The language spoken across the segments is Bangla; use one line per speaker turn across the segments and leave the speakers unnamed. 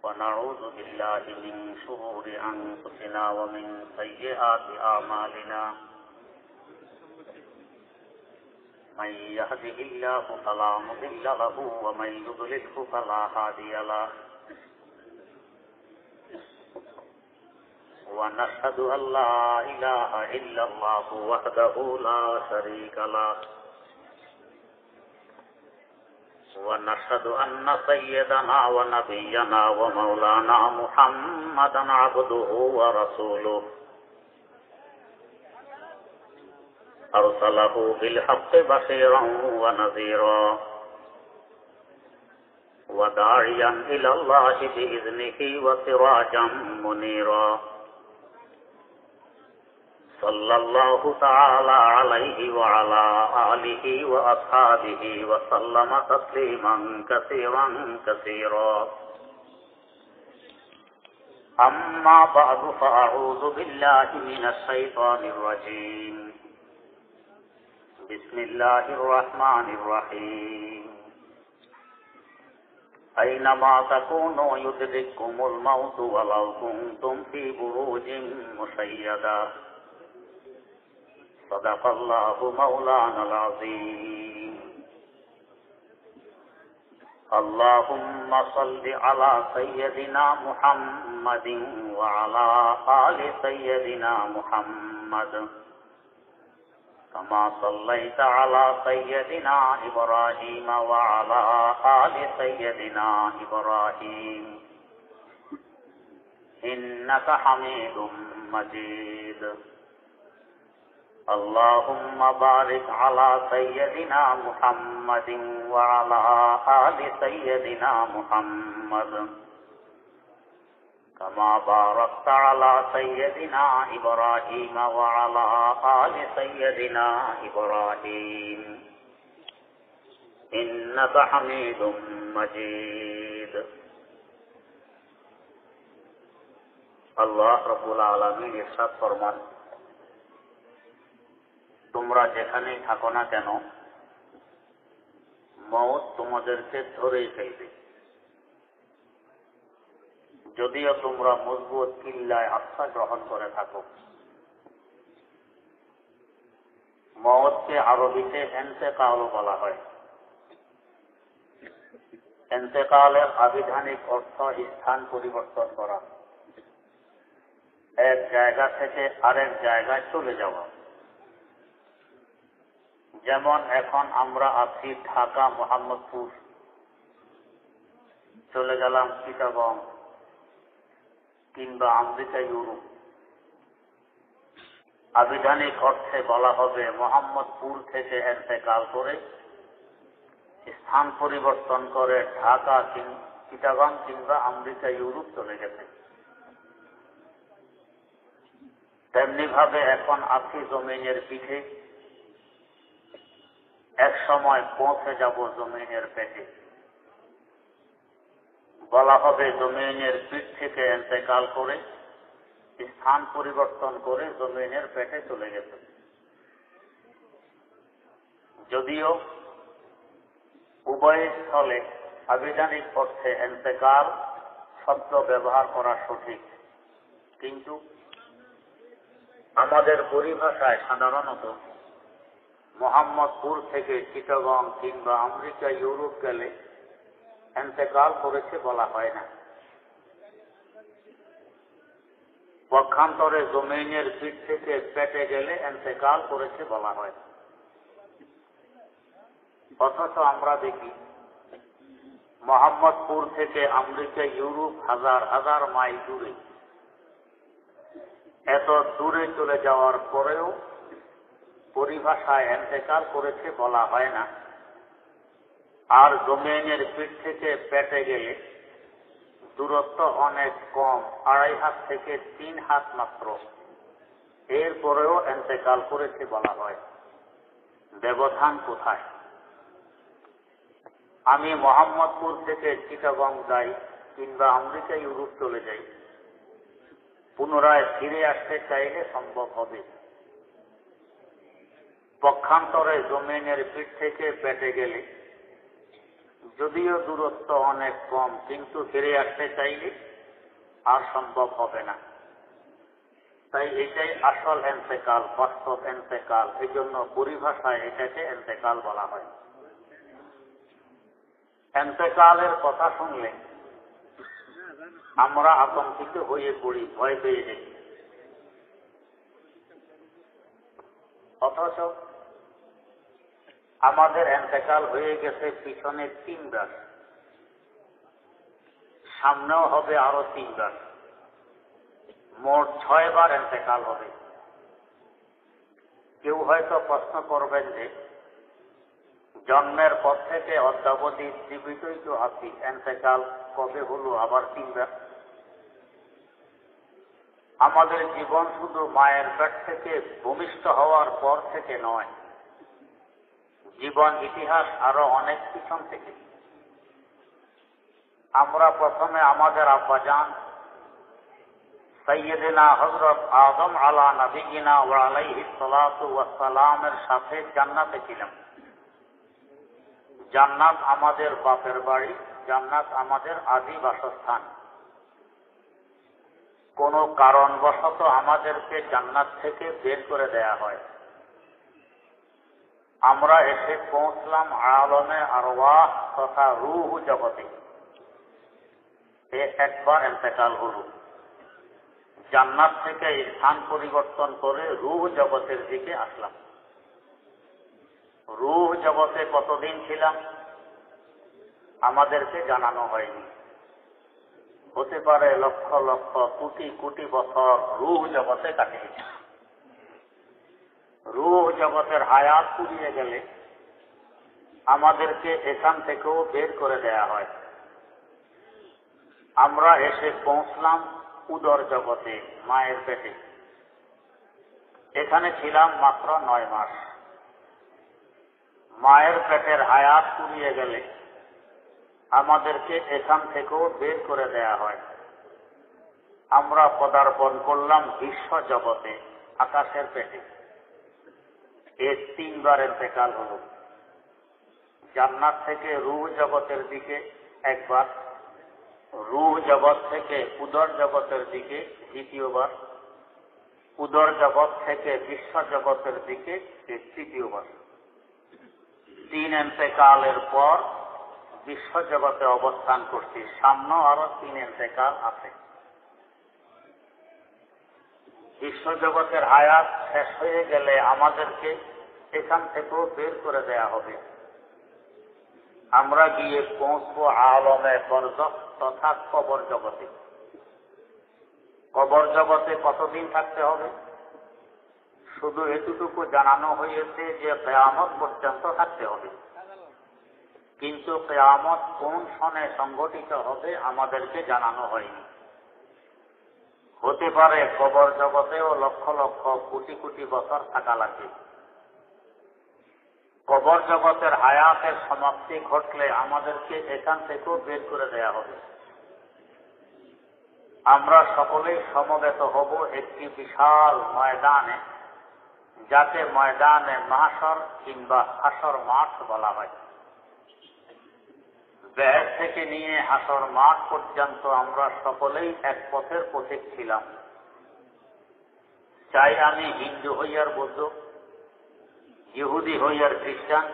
ونعوذ بالله من شرور أنفسنا ومن سيئات أعمالنا من يهده الله فلا مضل له ومن يضلله فلا هادي له ونشهد أن لا إله إلا الله وحده لا شريك له ونشهد أن سيدنا ونبينا ومولانا محمدا عبده ورسوله أرسله بالحق بشيرا ونذيرا وداعيا إلى الله بإذنه وسراجا منيرا صلى الله تعالى عليه وعلى آله وأصحابه وسلم تسليما كثيرا كثيرا أما بعد فأعوذ بالله من الشيطان الرجيم بسم الله الرحمن الرحيم أينما تكونوا يدرككم الموت ولو كنتم في بروج مشيدة صدق الله مولانا العظيم اللهم صل على سيدنا محمد وعلى آل سيدنا محمد كما صليت على سيدنا إبراهيم وعلى آل سيدنا إبراهيم إنك حميد مجيد اللهم بارك على سيدنا محمد وعلى آل سيدنا محمد كما باركت على سيدنا إبراهيم وعلى آل سيدنا إبراهيم إنك حميد مجيد الله رب العالمين ইরশাদ ফরমান তোমরা যেখানেই থাকো না কেন মওত তোমাদেরকে ধরেই ফেলবে যদিও তোমরা মজবুত কিল্লায় আস্থা গ্রহণ করে থাকো। মওতকে আরবিতে ইন্তেকাল বলা হয়। ইন্তেকালের আবিধানিক অর্থ স্থান পরিবর্তন করা, এক জায়গা থেকে আরেক জায়গায় চলে যাওয়া। যেমন এখন আমরা আছি ঢাকা মোহাম্মদপুর, চলে গেলাম চিটাগং কিংবা আমেরিকা ইউরোপ। আবিধানিক অর্থে বলা হবে মোহাম্মদপুর থেকে ইন্তেকাল করে স্থান পরিবর্তন করে ঢাকা চিটাগং কিংবা আমেরিকা ইউরোপ চলে গেছে। তেমনি ভাবে এখন আছি জমিনের পিঠে, এক সময় পৌঁছে যাব জমিনের পেটে। বলা হবে জমিনের পিঠ থেকে ইন্তেকাল করে স্থান পরিবর্তন করে জমিনের পেটে চলে গেছে। যদিও উভয় স্থলে আবিধানিক অর্থে ইন্তেকাল শব্দ ব্যবহার করা সঠিক, কিন্তু আমাদের পরিভাষায় সাধারণত মোহাম্মদপুর থেকে চিটাগং কিংবা আমেরিকা ইউরোপ গেলে ইন্তেকাল করেছে বলা হয় না। পক্ষান্তরে জমিনের পিঠ থেকে পেটে গেলে ইন্তেকাল করেছে বলা হয়। অথচ আমরা দেখি মোহাম্মদপুর থেকে আমেরিকা ইউরোপ হাজার হাজার মাইল দূরে। এত দূরে চলে যাওয়ার পরেও পরিভাষায় ইন্তেকাল করেছে বলা হয় না। আর জমিনের পিঠ থেকে পেটে গেলে দূরত্ব অনেক কম, 2.5 হাত থেকে 3 হাত মাত্র, এরপরেও ইন্তেকাল করেছে বলা হয়। ব্যবধান কোথায়? আমি মোহাম্মদপুর থেকে চিটাগং যাই কিংবা আমেরিকা ইউরোপ চলে যাই, পুনরায় ফিরে আসতে চাইলে সম্ভব হবে। পক্ষান্তরে জমিনের পিঠ থেকে পেটে গেলে যদিও দূরত্ব অনেক কম, কিন্তু ফিরে আসতে চাইলে আর সম্ভব হবে না। তাই এটাই আসল এন্তেকাল, বাস্তব এন্তেকাল। এই জন্য পরিভাষায় এটাকে এন্তেকাল বলা হয়। এন্তেকালের কথা শুনলে আমরা আতঙ্কিত হয়ে পড়ি, ভয় পেয়ে যাই। অথচ আমাদের এন্তেকাল হয়ে গেছে পিছনে 3 বার, সামনেও হবে আরো 3 বার, মোট 6 বার এন্তেকাল হবে। কেউ হয়তো প্রশ্ন করবেন যে জন্মের পর থেকে অদ্যাবধি জীবিতই তো আছি, এন্তেকাল কবে হলো আবার 3 বার? আমাদের জীবন শুধু মায়ের পেট থেকে ভূমিষ্ঠ হওয়ার পর থেকে নয়, জীবন ইতিহাস আরো অনেক পিছন থেকে। আমরা প্রথমে আমাদের আব্বাজান সাইয়্যিদিনা হযরত আদম আলা নবিয়িনা ওয়া আলাইহিস সালাতু ওয়াস সালামের সাথে জান্নাতে ছিলাম। জান্নাত আমাদের বাপের বাড়ি, জান্নাত আমাদের আদি বাসস্থান। কোনো কারণবশত আমাদেরকে জান্নাত থেকে বের করে দেয়া হয়। আমরা এসে পৌঁছলাম আলমে আরওয়াহ তথা রূহ জগতে। একবার ইন্তেকাল হল। জান্নাত থেকে স্থান পরিবর্তন করে রূহ জগতের দিকে আসলাম। রূহ জগতে কতদিন ছিলাম আমাদেরকে জানানো হয়নি। হতে পারে লক্ষ লক্ষ কোটি কোটি বছর রূহ জগতে কাটিয়েছে। রূহ জগতের হায়াত পুড়িয়ে গেলে আমাদেরকে এখান থেকেও বের করে দেয়া হয়। আমরা এসে পৌঁছলাম উদর জগতে, মায়ের পেটে। এখানে ছিলাম মাত্র 9 মাস। মায়ের পেটের হায়াত পুড়িয়ে গেলে আমাদেরকে এখান থেকেও বের করে দেয়া হয়। আমরা পদার্পণ করলাম বিশ্ব জগতে, আকাশের পেটে। এর 3 বার ইন্তেকাল হল। জান্নাত থেকে রূহ জগতের দিকে একবার, রূহ জগৎ থেকে উদর জগতের দিকে দ্বিতীয়বার, উদর জগৎ থেকে বিশ্ব জগতের দিকে তৃতীয়বার। 3 ইন্তেকালের পর বিশ্ব জগতে অবস্থান করছি। সামনে আরো 3 ইন্তেকাল আছে। বিশ্ব জগতের হায়াত শেষ হয়ে গেলে আমাদেরকে এখান থেকেও বের করে দেয়া হবে। আমরা গিয়ে পৌঁছবো আলমে বরজখ তথা কবর জগতে। কবর জগতে কতদিন থাকতে হবে? শুধু এতটুকু জানানো হয়েছে যে কিয়ামত পর্যন্ত থাকতে হবে। কিন্তু কিয়ামত কোন সনে সংঘটিত হবে আমাদেরকে জানানো হয়নি। হতে পারে কবর জগতেও লক্ষ লক্ষ কোটি কোটি বছর থাকা লাগবে। কবর জগতের হায়াতের সমাপ্তি ঘটলে আমাদেরকে এখান থেকেও বের করে দেয়া হবে। আমরা সকলেই সমবেত হব একটি বিশাল ময়দানে, যাকে ময়দানে মাহশর কিংবা হাসর মাঠ বলা হয়। বের থেকে নিয়ে হাসর মাঠ পর্যন্ত আমরা সকলেই এক পথের পথিক ছিলাম। চাই আমি হিন্দু হই আর বৌদ্ধ, ইহুদি হই আর খ্রিস্টান,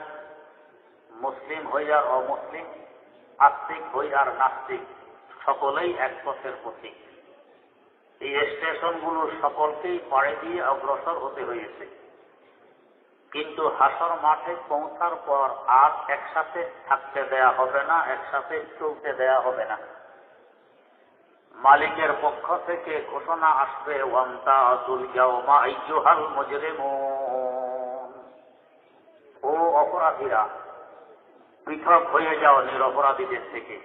মুসলিম হই আর অমুসলিম, আস্তিক হই আর নাস্তিক, সকলেই এক পথের পথিক। এই স্টেশনগুলো সকলকেই পাড়ি দিয়ে অগ্রসর হতে হয়েছে। কিন্তু হাসর মাঠে পৌঁছার পর আর একসাথে থাকতে দেয়া হবে না, একসাথে চলতে দেয়া হবে না। মালিকের পক্ষ থেকে ঘোষণা আসবে, ওয়ামতাজুল ইয়াওমা আইয়ুহাল মুজরিমুন, ও অপরাধীরা পৃথক হয়ে যাও নিরপরাধীদের থেকে।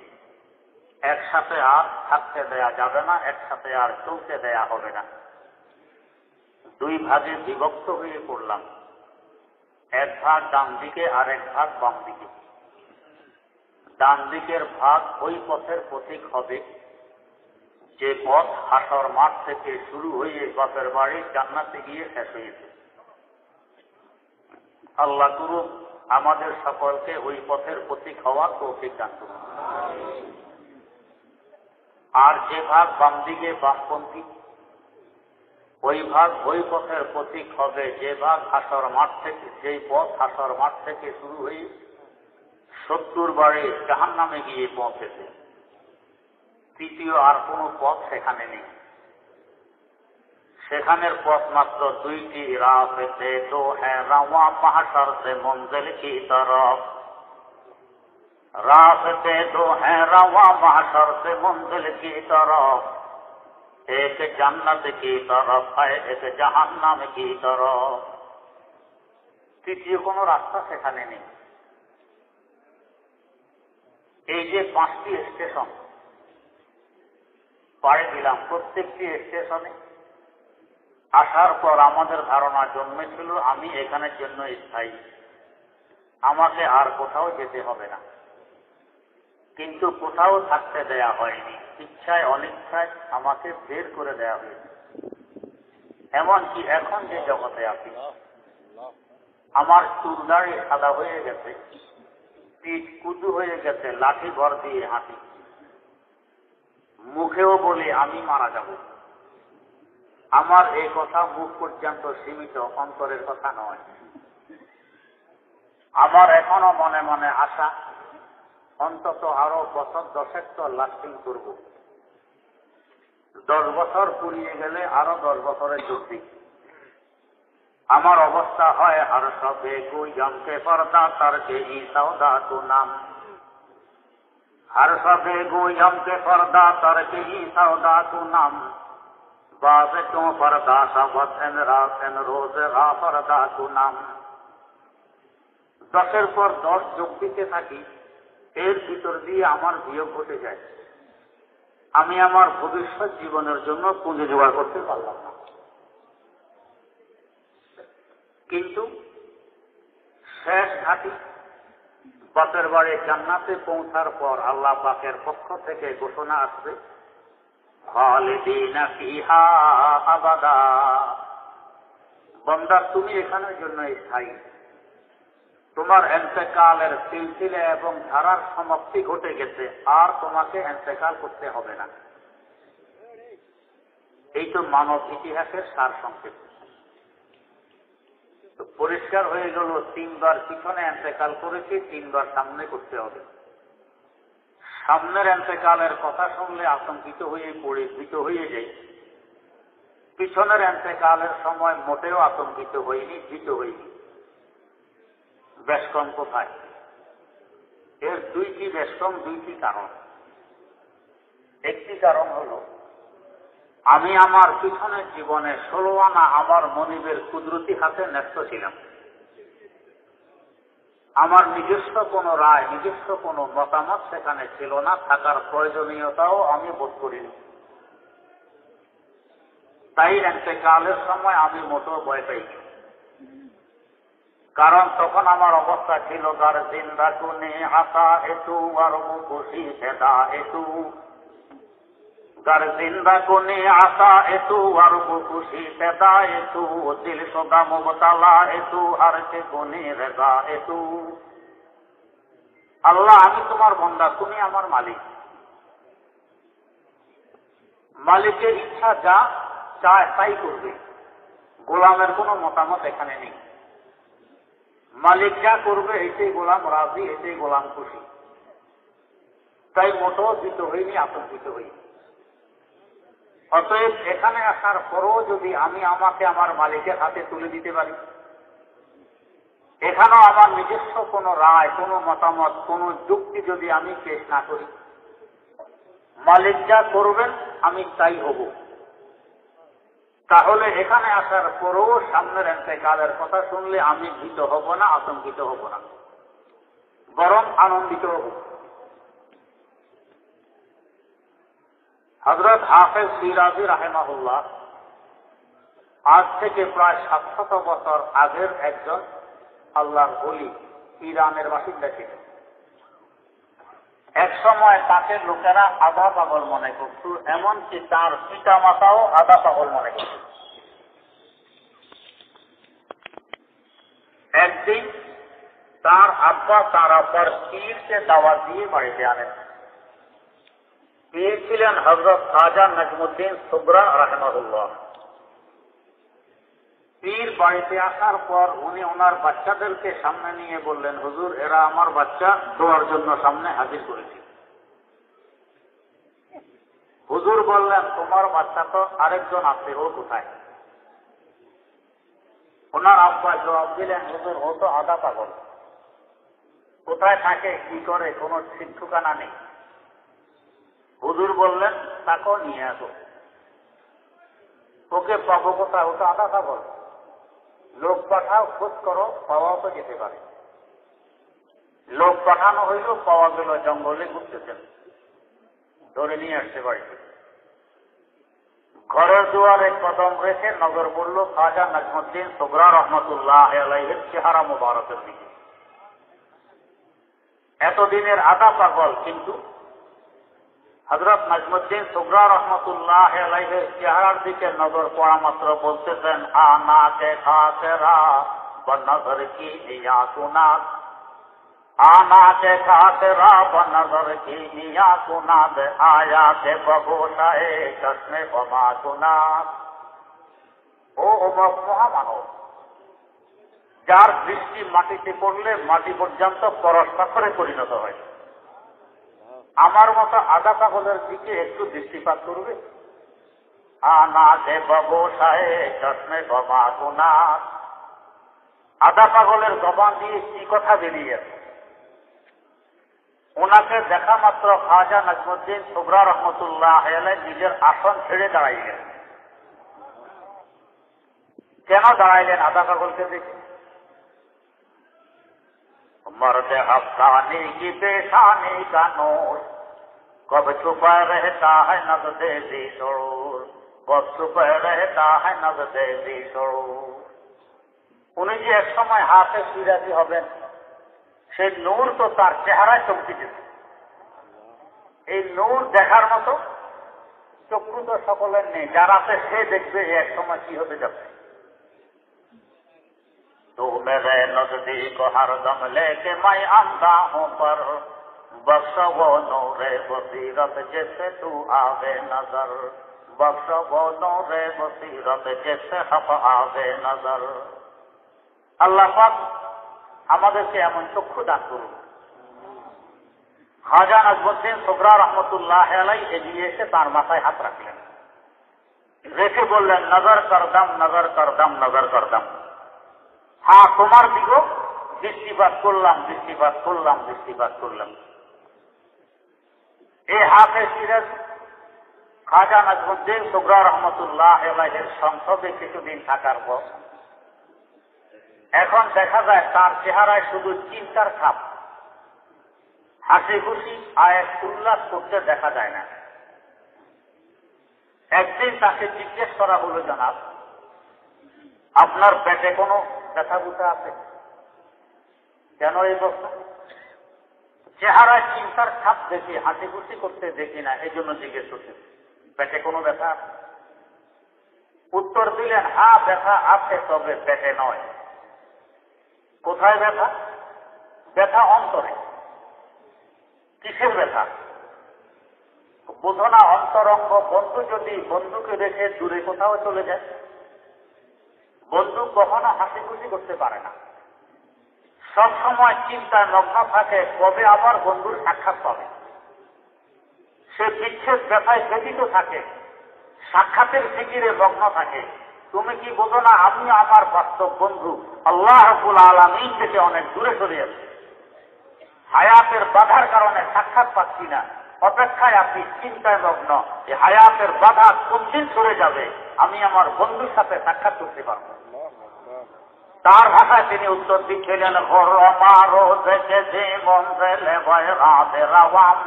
একসাথে আর থাকতে দেয়া যাবে না, একসাথে আর চলতে দেয়া হবে না। 2 ভাগে বিভক্ত হয়ে পড়লাম। এক ভাগ ডান দিকে আর এক ভাগ বাম দিকে। ডান দিকের ভাগ ওই পথের পথিক হবে যে পথ হাসর মাঠ থেকে শুরু হয়ে বাপের বাড়ি জান্নাতে গিয়ে শেষ হয়েছে। আল্লাহ করুক আমাদের সকলকে ওই পথের প্রতীক হওয়ার তৌফিক দান করুন। আর যে ভাগ বাম দিকে বামপন্থী, ওই ভাগ ওই পথের প্রতীক হবে যে ভাগ হাসর মাঠ থেকে, যেই পথ হাসর মাঠ থেকে শুরু হয়ে 70 বারে জাহান্নামে গিয়ে পৌঁছেছে। তৃতীয় আর কোনো পথ সেখানে নেই। সেখানের পথ মাত্র দুইটি, রাস্তে তো হ্যাঁ রাওয়া মাহশর সে মঞ্জিল কি তরফ, রাস্তে তো হ্যাঁ রাওয়া মাহশর সে মঞ্জিল কি তরফ, এক জান্নাত কি তরফ হয় এক জাহান্নাম কি তরফ। তৃতীয় কোনো রাস্তা সেখানে নেই। এই যে 5টি স্টেশন পাড়ি দিলাম, প্রত্যেকটি স্টেশনে আসার পর আমাদের ধারণা জন্মেছিল আমি এখানের জন্য স্থায়ী, আমাকে আর কোথাও যেতে হবে না। কিন্তু কোথাও থাকতে দেয়া হয়নি, ইচ্ছায় অনিচ্ছায় আমাকে বের করে দেয়া হয়েছে। এমনকি এখন যে জগতে আছি, আমার চুল দাড়ি সাদা হয়ে গেছে, পিঠ কুচু হয়ে গেছে, লাঠি ভর দিয়ে হাঁটি, মুখেও বলি আমি মারা যাব। আমার এই কথা মুখ পর্যন্ত সীমিত, অন্তরের কথা নয়। আমার এখনো মনে মনে আশা অন্তত আরো বছর 10 তো লাস্টিং করব। 10 বছর পুরিয়ে গেলে আরো 10 বছরের যুক্তি। আমার অবস্থা হয় আর সবে গুইয়ামকে পর্দা তার কে ই সৌদা তু নাম, हर सबे गोयम के पर्दा तरके ही सौदा तू नाम, बाज क्यों पर्दा सबत एन रोज रा पर्दा तू नाम। 10-এর পর 10 যোগ দিতে থাকি, এর ভিতর দিয়ে আমার বিয়োগ ঘটে যায়। আমি আমার ভবিষ্যৎ জীবনের জন্য পুঁজি জোগাড় করতে পারলাম না। কিন্তু শেষ ঘাটি বাপের বাড়ি জান্নাতে পৌঁছার পর আল্লাহ পাকের পক্ষ থেকে ঘোষণা আসবে, খালিদিনা ফিহা আবাদা, বান্দা তুমি এখানের জন্য স্থায়ী। তোমার ইন্তেকালের সিলসিলা এবং ধারার সমাপ্তি ঘটে গেছে, আর তোমাকে ইন্তেকাল করতে হবে না। এই তো মানব ইতিহাসের সার সংক্ষেপ। তো পরিষ্কার হয়ে গেল, 3 বার পিছনে ইন্তেকাল করেছি, 3 বার সামনে করতে হবে। সামনের ইন্তেকালের কথা শুনলে আতঙ্কিত হয়ে পড়ে ভীত হয়ে যাই, পিছনের ইন্তেকালের সময় মোটেও আতঙ্কিত হইনি, ভীত হইনি। ব্যস্তম কোথায়? এর 2টি ব্যস্তম, 2টি কারণ। একটি কারণ হলো আমি আমার পিছনের জীবনে 16 আনা আমার মনিবের কুদরতি হাতে ন্যস্ত ছিলাম। আমার নিজস্ব কোনো রায়, নিজস্ব কোনো মতামত সেখানে ছিল না, থাকার প্রয়োজনীয়তাও আমি বোধ করিনি। তাই ইন্তেকালের সময় আমি মোটেও ভয় পাইনি। কারণ তখন আমার অবস্থা ছিল, গার জিন্দা কুনে আতা এতু আর খুশি সেদা এতু, গার জিন্দা কুনে আতা এতু আর খুশি সেদা এতু, দিল সদা মুবতালা এতু আর কে গুনে রেজা এতু। আল্লাহ আমি তোমার বান্দা, তুমি আমার মালিক। মালিকের ইচ্ছা যা চায় তাই করবে, গোলামের কোনো মতামত এখানে নেই। মালিক যা করবে এটাই গোলাম রাজি, এটাই গোলাম খুশি। তাই মোটেও ভীত হইনি, আতঙ্কিত হইনি। অতএব এখানে আসার পরও যদি আমি আমাকে আমার মালিকের হাতে তুলে দিতে পারি, এখানেও আমার নিজস্ব কোনো রায়, কোনো মতামত, কোনো যুক্তি যদি আমি পেশ না করি, মালিক যা করবেন আমি তাই হব, তাহলে এখানে আসার পরও সামনের ইন্তেকালের কথা শুনলে আমি ভীত হব না, আতঙ্কিত হব না, বরং আনন্দিত হব। হযরত হাফেজ শিরাজি রাহিমাহুল্লাহ আজ থেকে প্রায় 700 বছর আগের একজন আল্লাহর ওলি, ইরানের বাসিন্দা ছিলেন। এক সময় তাকে লোকেরা আধা পাগল মনে করত, এমনকি তার পিতা মাতাও আধা পাগল মনে করত। একদিন তার আব্বা তার আব্বার পীরকে দাওয়াত দিয়ে বাড়িতে আনেন। পীর ছিলেন হযরত খাজা নজমুদ্দিন সুগরা রাহিমাহুল্লাহ। পীর বাড়িতে আসার পর উনি ওনার বাচ্চাদেরকে সামনে নিয়ে বললেন, হুজুর, এরা আমার বাচ্চা, দোয়ার জন্য সামনে হাজির করেছি। হুজুর বললেন, তোমার বাচ্চা তো আরেকজন আছে, ও কোথায়? ওনার আব্বা জবাব দিলেন, হুজুর, ও তো আধা পাগল, কোথায় থাকে কি করে কোনো ঠিক ঠিকানা নেই। হুজুর বললেন, তাকেও নিয়ে আসো। ওকে পাবো কোথায়? ও তো আধা পাগল, লোক পাঠাও, খোঁজ করো, পাওয়াও তো যেতে পারে। লোক পাঠানো হইল, পাওয়া গেল জঙ্গলে ঘুরতেছেন, ধরে নিয়ে আসতে বাড়িতে। ঘরের দুয়ারে কদম রেখে নজর পড়ল খাজা নজমুদ্দিন সুগরা রহমতুল্লাহ আলাইহির চেহারা মুবারকের দিকে। এতদিনের আধা পাগল, কিন্তু হযরত নজমুদ্দিন সুগরা রহমতুল্লাহ আলাইহির চেহারার দিকে নজর পড়া মাত্র বলতেছেন, আনা কে খাতেরা বনজর কি নিয়া সুনাদ, आना के खातरा बनजर की मिया सुनाद, आया के बगोशाए चश्मे बमा सुनाद। ও মহামানব, যার দৃষ্টি মাটিতে পড়লে মাটি পর্যন্ত পরশ পাথরে পরিণত হয়, আমার মতো আধা পাগলের দিকে একটু দৃষ্টিপাত করবে? আনা কে বগোশায়ে চশ্মে বমা সুনাদ। আধা পাগলের জবান দিয়ে কি কথা বেরিয়েছে? ওনাকে দেখা মাত্র খাজা নজমুদ্দিন সুগরা রহমতুল্লাহ আলাইহি নিজের আসন ছেড়ে দাঁড়াইলেন। কেন দাঁড়াইলেন আধা পাগলকে দেখে? मर्द अफसाने की पेशानी का नूर कब छुपा रहता है नज़्दे शोर, कब छुपा रहता है नज़्दे शोर। উনি যে এক সময় হাতে সিরাজি হবেন, সেই নূর তো তার চেহারায় চমকিতেছে। এই নূর দেখার মতো চক্ষু তো সকলের নেই, যার আছে সে দেখবে এক সময় কি হতে যাচ্ছে। तो मेरे नजदीक हरदम लेके मैं आंदा हूँ, पर बख्श वो नूरे बसीरत जैसे तू आवे नजर, बख्श वो नूरे बसीरत जैसे हक आवे नजर। আল্লাহ পাক আমাদেরকে এমন চক্ষু দান করুন। খাজা নজমুদ্দিন সুগরা রহমতুল্লাহ আলাইহি এগিয়ে এসে তার মাথায় হাত রাখলেন, রেখে বললেন, নজর করদাম, নজর করদাম, নজর করদাম। হ্যাঁ, তোমার দিকেও দৃষ্টিপাত করলাম, দৃষ্টিপাত করলাম, দৃষ্টিপাত করলাম। এই হাতে সিরাজ খাজা নজমুদ্দিন সুগরা রহমতুল্লাহ আলাইহির সংসদে কিছুদিন থাকার পর এখন দেখা যায় তার চেহারায় শুধু চিন্তার ছাপ, হাসি খুশি আয়েস উল্লাস করতে দেখা যায় না। একদিন তাকে জিজ্ঞেস করা হলো, জনাব, আপনার পেটে কোনো ব্যথা বুথা আছে? কেন এই প্রশ্ন? চেহারায় চিন্তার ছাপ দেখি, হাসি খুশি করতে দেখি না, এই জন্য জিজ্ঞেস করছে, পেটে কোনো ব্যথা? উত্তর দিলেন, হ্যাঁ ব্যথা আছে, তবে পেটে নয়। কোথায় ব্যথা? ব্যথা অন্তরে। কিসের ব্যথা? বোধনা অন্তরঙ্গ। বন্ধু যদি বন্ধুকে রেখে দূরে কোথাও চলে যায়, বন্ধু কখনো হাসি খুশি করতে পারে না, সব সময় চিন্তায় মগ্ন থাকে কবে আবার বন্ধুর সাক্ষাৎ পাবে। সে বিচ্ছেদ ব্যথায় ব্যতীত থাকে, সাক্ষাতের ফিকিরে মগ্ন থাকে। তুমি কি বোঝো না আমি আমার বাস্তব বন্ধু আল্লাহ রাব্বুল আলামিন থেকে অনেক দূরে সরে আছি, হায়াতের বাধার কারণে সাক্ষাৎ পাচ্ছি না, অপেক্ষায় আপনি চিন্তায় মগ্ন, যে হায়াতের বাধা কোন দিন সরে যাবে আমি আমার বন্ধুর সাথে সাক্ষাৎ করতে পারবো। তার ভাষায় তিনি উত্তর দিচ্ছিলেন, খুরমারো দেখেছি মঞ্জেলে ভয় রাতে রাওয়াম,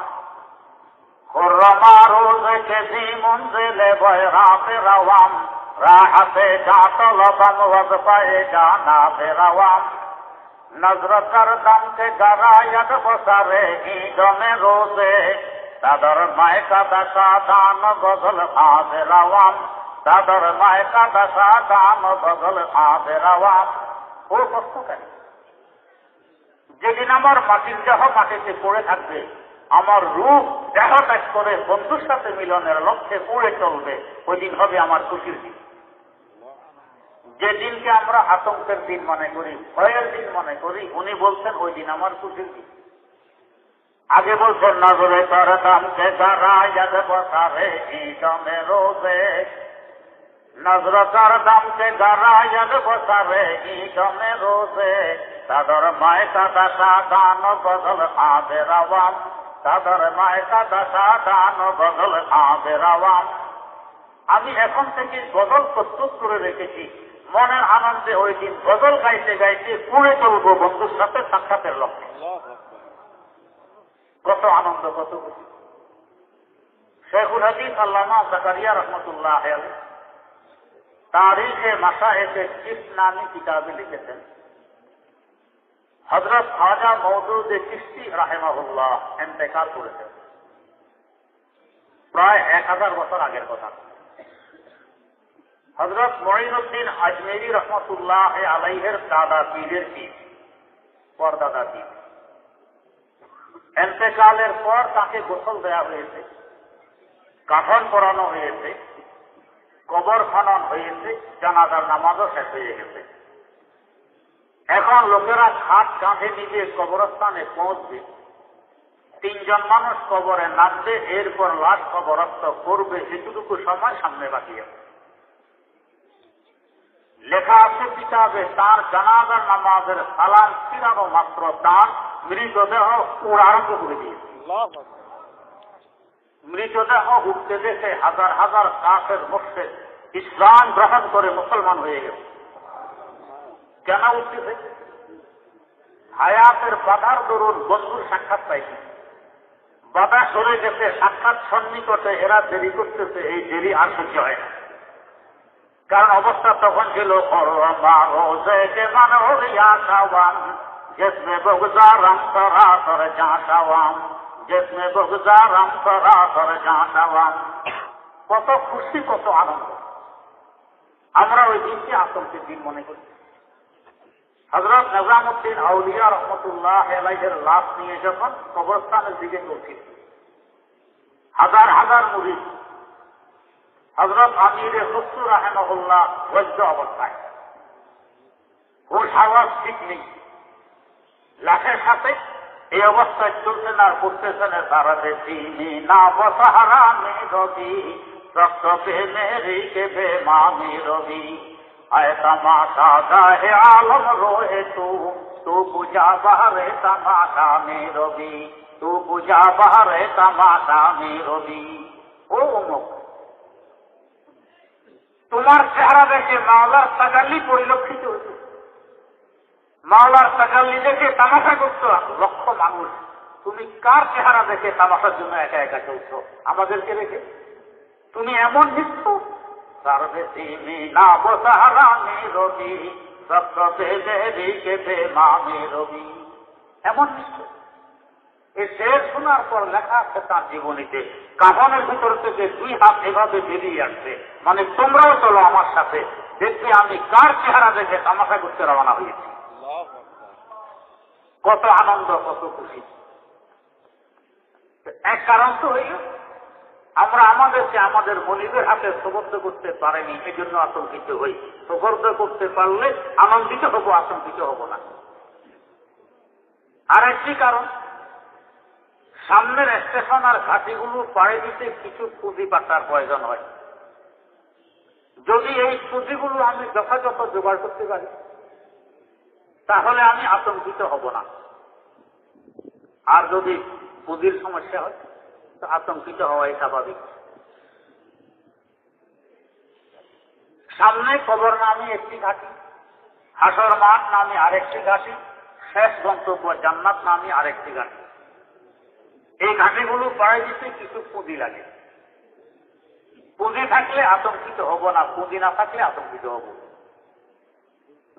খুরমারো দেখেছি মঞ্জেলে ভয় রাতে রাওয়াম, রাহতে জাতলবম ওয়াজ পায়ে জানা বেরাওয়াম, নজর করদম কে গরায়ত বসারে ঈদমে রোজে, তাদর মায়কা দশা দান গজল আবে রাওয়াম, তাদর মায়কা দশা দান গজল আবে রাওয়াম। ও কষ্টকারী যেদিন আমার মাটির দেহ মাটিতে পড়ে থাকবে, আমার রূপ দেহ ত্যাগ করে বন্ধুর সাথে মিলনের লক্ষ্যে উড়ে চলবে, ওই দিন হবে আমার খুশির দিন। যে দিনকে আমরা আতঙ্কের দিন মনে করি, ভয়ের দিন মনে করি, উনি বলছেন ওই দিন আমার খুশির দিন। আগে বলছেন নজরে তার দামকে গারায়াদ বসারে ইদমে রোজে, নজরে তার দামকে গারায়াদ বসারে ইদমে রোজে, তাদের মায় কাদা দান বদল আবের আওয়াম, তাদের মায় কাদা দান বদল আবের আওয়াম। আমি এখন থেকে গজল প্রস্তুত করে রেখেছি, মনের আনন্দে ওই দিন গজল গাইতে গাইতে পুড়ে চলবো বন্ধুর সাথে সাক্ষাতের লক্ষ্যে। কত আনন্দ, কত খুশি। শেখুল হাদিস আল্লামা জাকারিয়া রহমতুল্লাহ আলাইহি তারিখে মাসায়েখে চিশতি নামী কিতাবে লিখেছেন, হযরত খাজা মওদুদ চিশতি রাহিমাহুল্লাহ ইন্তেকাল করেছেন প্রায় 1000 বছর আগের কথা। হযরত মুঈনুদ্দিন আজমেরি রহমতুল্লাহ আলাইহির দাদা পীরের পীর, পরদাদা পীর, ইন্তেকালের পর তাকে গোসল দেওয়া হয়েছে, কাফন পরানো হয়েছে, কবর খনন হয়েছে, জানাজার নামাজও শেষ হয়ে গেছে। এখন লোকেরা খাট কাঁধে নিয়ে কবরস্থানে পৌঁছবে, 3 জন মানুষ কবরে নামবে, এরপর লাশ কবরস্থ করবে, এটুকু সময় সামনে বাকি আছে। লেখা আছে কিতাবে, তার জানাজার নামাজের সালাম ফিরানো মাত্র তার মৃতদেহ উড়া আরম্ভ করে দিয়েছে। মৃতদেহ উঠতে দেখে হাজার হাজার কাফের মুশরিক ইসলাম গ্রহণ করে মুসলমান হয়ে গেছে। কেন উঠতেছে? হায়াতের বাধার দরুন বন্ধুর সাক্ষাৎ পাইছে, বাধা সরে গেছে, সাক্ষাৎ সন্নিকটে, এরা দেরি করতেছে, এই দেরি আর সহ্য হয় না। কারণ অবস্থা তখন ছিল কত খুশি, কত আনন্দ। আমরা ওই দিনকে আতঙ্কের দিন মনে করি। হযরত নিজামউদ্দিন আউলিয়া রহমতুল্লাহ আলাইহির লাশ নিয়ে যখন কবরস্থানের দিকে চলছিল, হাজার হাজার মুরিদ, হযরত আমিরে খুসরু রাহিমাহুল্লাহ বৈধ অবস্থায়, হুঁশ হাওয়াজ ঠিক নেই, লাশের সাথে এই অবস্থায় চলছেন আর করতেছেন, সারা দেশি না বসাহারা মে রবি রক্ত পে মেরি কে বে মামি রবি আয় তামাশা গাহে আলম রোহে তু বুঝা বাহারে তামাশা মে রবি, তু বুঝা বাহারে তামাশা মে রবি। ও অমুক, তোমার চেহারা দেখে মাওলার তাজাল্লি পরিলক্ষিত হচ্ছে, মাওলার তাজাল্লি দেখে তামাশা করছো লক্ষ মানুষ, তুমি কার চেহারা দেখে তামাশার জন্য একা একা চলছো? আমাদেরকে দেখে তুমি এমন নিচ্ছ, এমন নিচ্ছ। এই শের শোনার পর লেখা আছে তার জীবনীতে, কাফনের ভিতর থেকে 2 হাত এভাবে বেরিয়ে আসছে, মানে তোমরাও চলো আমার সাথে, দেখবে আমি কার চেহারা দেখে তামাশা করতে রওনা হয়েছি। কত আনন্দ, কত খুশি। এক কারণ তো হইল আমরা আমাদেরকে আমাদের মনিবের হাতে সুবদ্ধ করতে পারেনি, এই জন্য আতঙ্কিত হই। সুবদ্ধ করতে পারলে আনন্দিত হব, আতঙ্কিত হব না। আর একটি কারণ, সামনের স্টেশন আর ঘাটিগুলো পাড়ি দিতে কিছু পুঁজি পাতার প্রয়োজন হয়। যদি এই পুঁজিগুলো আমি যথাযথ জোগাড় করতে পারি, তাহলে আমি আতঙ্কিত হব না। আর যদি পুঁজির সমস্যা হয়, তো আতঙ্কিত হওয়াই স্বাভাবিক। সামনে কবর নামে একটি ঘাটি, হাসর মাঠ নামে আরেকটি ঘাটি, শেষ গন্তব্য জান্নাত নামে আরেকটি ঘাটি। এই ঘাটিগুলো পাড়ি দিতে কিছু পুঁজি লাগে। পুঁজি থাকলে আতঙ্কিত হব না, পুঁজি না থাকলে আতঙ্কিত হব।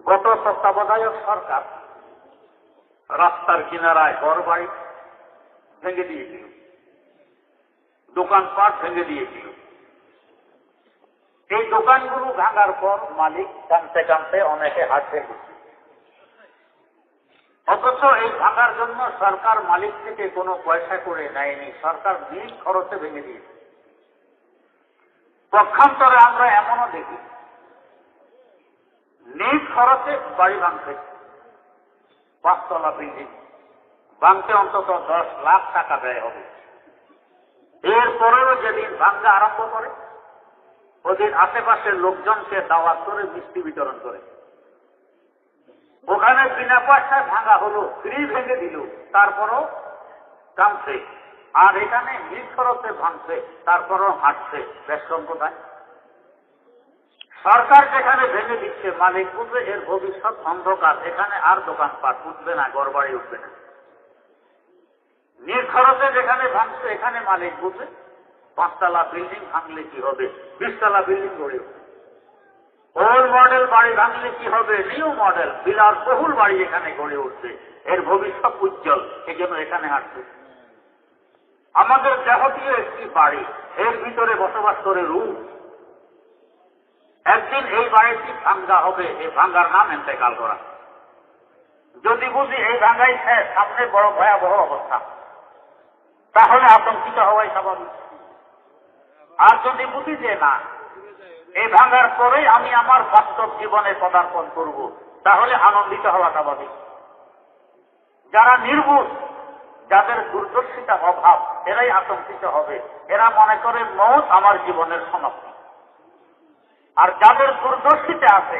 গত তত্ত্বাবধায়ক সরকার রাস্তার কিনারায় ঘর বাড়ি ভেঙে দিয়েছিল, দোকানপাট ভেঙে দিয়েছিল। এই দোকানগুলো ভাঙার পর মালিক জানতে জানতে অনেকে হাত ভেঙেছে। অথচ এই ভাঙার জন্য সরকার মালিক থেকে কোনো পয়সা করে নেয়নি, সরকার নিজ খরচে ভেঙে দিয়েছে। পক্ষান্তরে আমরা এমনও দেখি নিজ খরচে বাড়ি ভাঙছে, 5 তলা বিল্ডিং ভাঙতে অন্তত 10 লাখ টাকা ব্যয় হবে। এরপরেও যেদিন ভাঙা আরম্ভ করে ওদিন আশেপাশের লোকজনকে দাওয়াত করে মিষ্টি বিতরণ করে। ওখানে বিনা পয়সায় ভাঙা হলো, ফ্রি ভেঙে দিল, তারপরও কামছে। আর এখানে নিজ খরচে ভাঙছে, তারপরও হাঁটছে। বেশম কোথায়? সরকার যেখানে ভেঙে দিচ্ছে মালিক বুঝবে এর ভবিষ্যৎ অন্ধকার, এখানে আর দোকানপাট উঠবে না, ঘরবাড়ি উঠবে না। নিজ খরচে যেখানে ভাঙছে এখানে মালিক বুঝবে 5 তলা বিল্ডিং ভাঙলে কি হবে, 20 তলা বিল্ডিং গড়ে উঠবে। ওল্ড মডেল বাড়ি ভাঙলে কি হবে, নিউ মডেল বিলাসবহুল বাড়ি এখানে গড়ে উঠছে, এর ভবিষ্যৎ উজ্জ্বল, এই জন্য এখানে হাঁটছে। আমাদের যাবতীয় একটি বাড়ি, এর ভিতরে বসবাস করে রূপ। একদিন এই বাড়িটি ভাঙ্গা হবে, এই ভাঙ্গার নাম ইন্তেকাল করা। যদি বুঝি এই ভাঙ্গাই শেষ, সামনে বড় ভয়াবহ অবস্থা, তাহলে আতঙ্কিত হওয়াই স্বাভাবিক। আর যদি বুঝি যে না, এই ভাঙার পরেই আমি আমার বাস্তব জীবনে পদার্পণ করব, তাহলে আনন্দিত হওয়া স্বাভাবিক। যারা নির্বুধ, যাদের দূরদর্শিতার অভাব, এরাই আতঙ্কিত হবে। এরা মনে করে মৌত আমার জীবনের সমাপ্তি। আর যাদের দূরদর্শিতা আছে,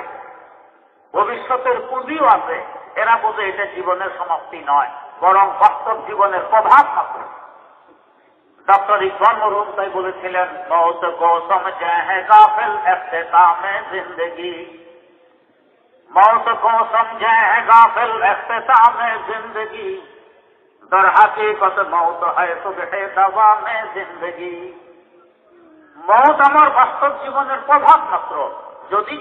ভবিষ্যতের পুঁজিও আছে, এরা বোঝে এটা জীবনের সমাপ্তি নয়, বরং বাস্তব জীবনের প্রভাব মাত্র। ডক্টর ইকবাল মরহুম তাই বলেছিলেন, মৌত কো সমঝে হ্যায় গাফিল ইখতিতামে জিন্দগি, মৌত কো সমঝে হ্যায় গাফিল ইখতিতামে জিন্দগি, দর হাকিকত মৌত হ্যায় সুবহে দাওয়ামে জিন্দগি। মৌত আমার বাস্তব জীবনের প্রভাব মাত্র। যদি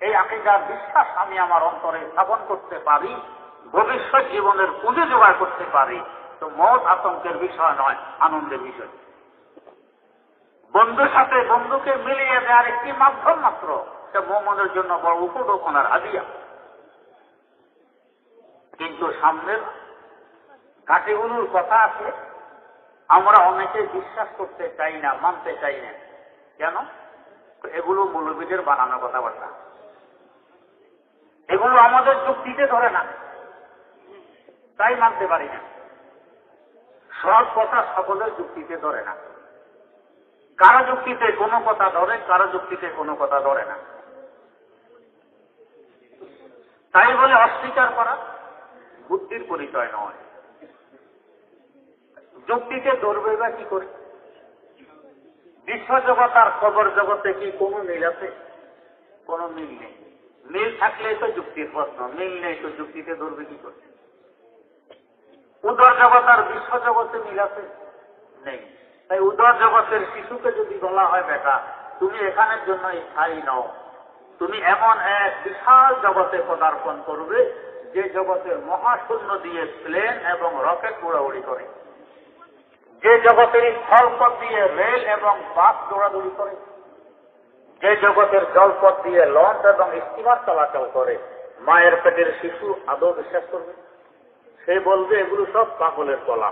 এই আকীদার বিশ্বাস আমি আমার অন্তরে স্থাপন করতে পারি, ভবিষ্যৎ জীবনের পুঁজি জোগাড় করতে পারি, তো মৌত আতঙ্কের বিষয় নয়, আনন্দের বিষয়। বন্ধুর সাথে বন্ধুকে মিলিয়ে দেওয়ার একটি মাধ্যম মাত্র, সে মুমিনের জন্য বড় উপঢৌকনার হাদিয়া। কিন্তু সামনের ঘাটিগুলোর কথা আছে, আমরা অনেকে বিশ্বাস করতে চাই না, মানতে চাই না। কেন? এগুলো মৌলবীদের বানানো কথাবার্তা, এগুলো আমাদের যুক্তিতে ধরে না, তাই মানতে পারি না। সব কথা সকলের যুক্তিতে ধরে না, কারো যুক্তিতে কোনো কথা ধরে, কারো যুক্তিতে কোনো কথা ধরে না। তাই বলে অস্বীকার করা বুদ্ধির পরিচয় নয়। যুক্তিতে ধরবে বা কি করে? বিশ্বজগৎ আর খবর জগতে কি কোনো মিল আছে? কোনো মিল নেই। মিল থাকলে তো যুক্তির প্রশ্ন, মিল নেই তো যুক্তিতে ধরবে কি করে? উদর জগৎ আর বিশ্ব জগতে মিল আছে? নেই। তাই উদর জগতের শিশুকে যদি বলা হয়, বেটা তুমি এখানের জন্য স্থায়ী নও, তুমি এমন এক বিশাল জগতে পদার্পণ করবে যে জগতের মহাশূন্য দিয়ে প্লেন এবং রকেট উড়াউড়ি করে, যে জগতের স্থলপথ দিয়ে রেল এবং বাস দৌড়াদৌড়ি করে, যে জগতের জলপথ দিয়ে লঞ্চ এবং স্টিমার চলাচল করে, মায়ের পেটের শিশু আদৌ বিশ্বাস করবে? সে বলবে এগুলো সব পাগলের কলা।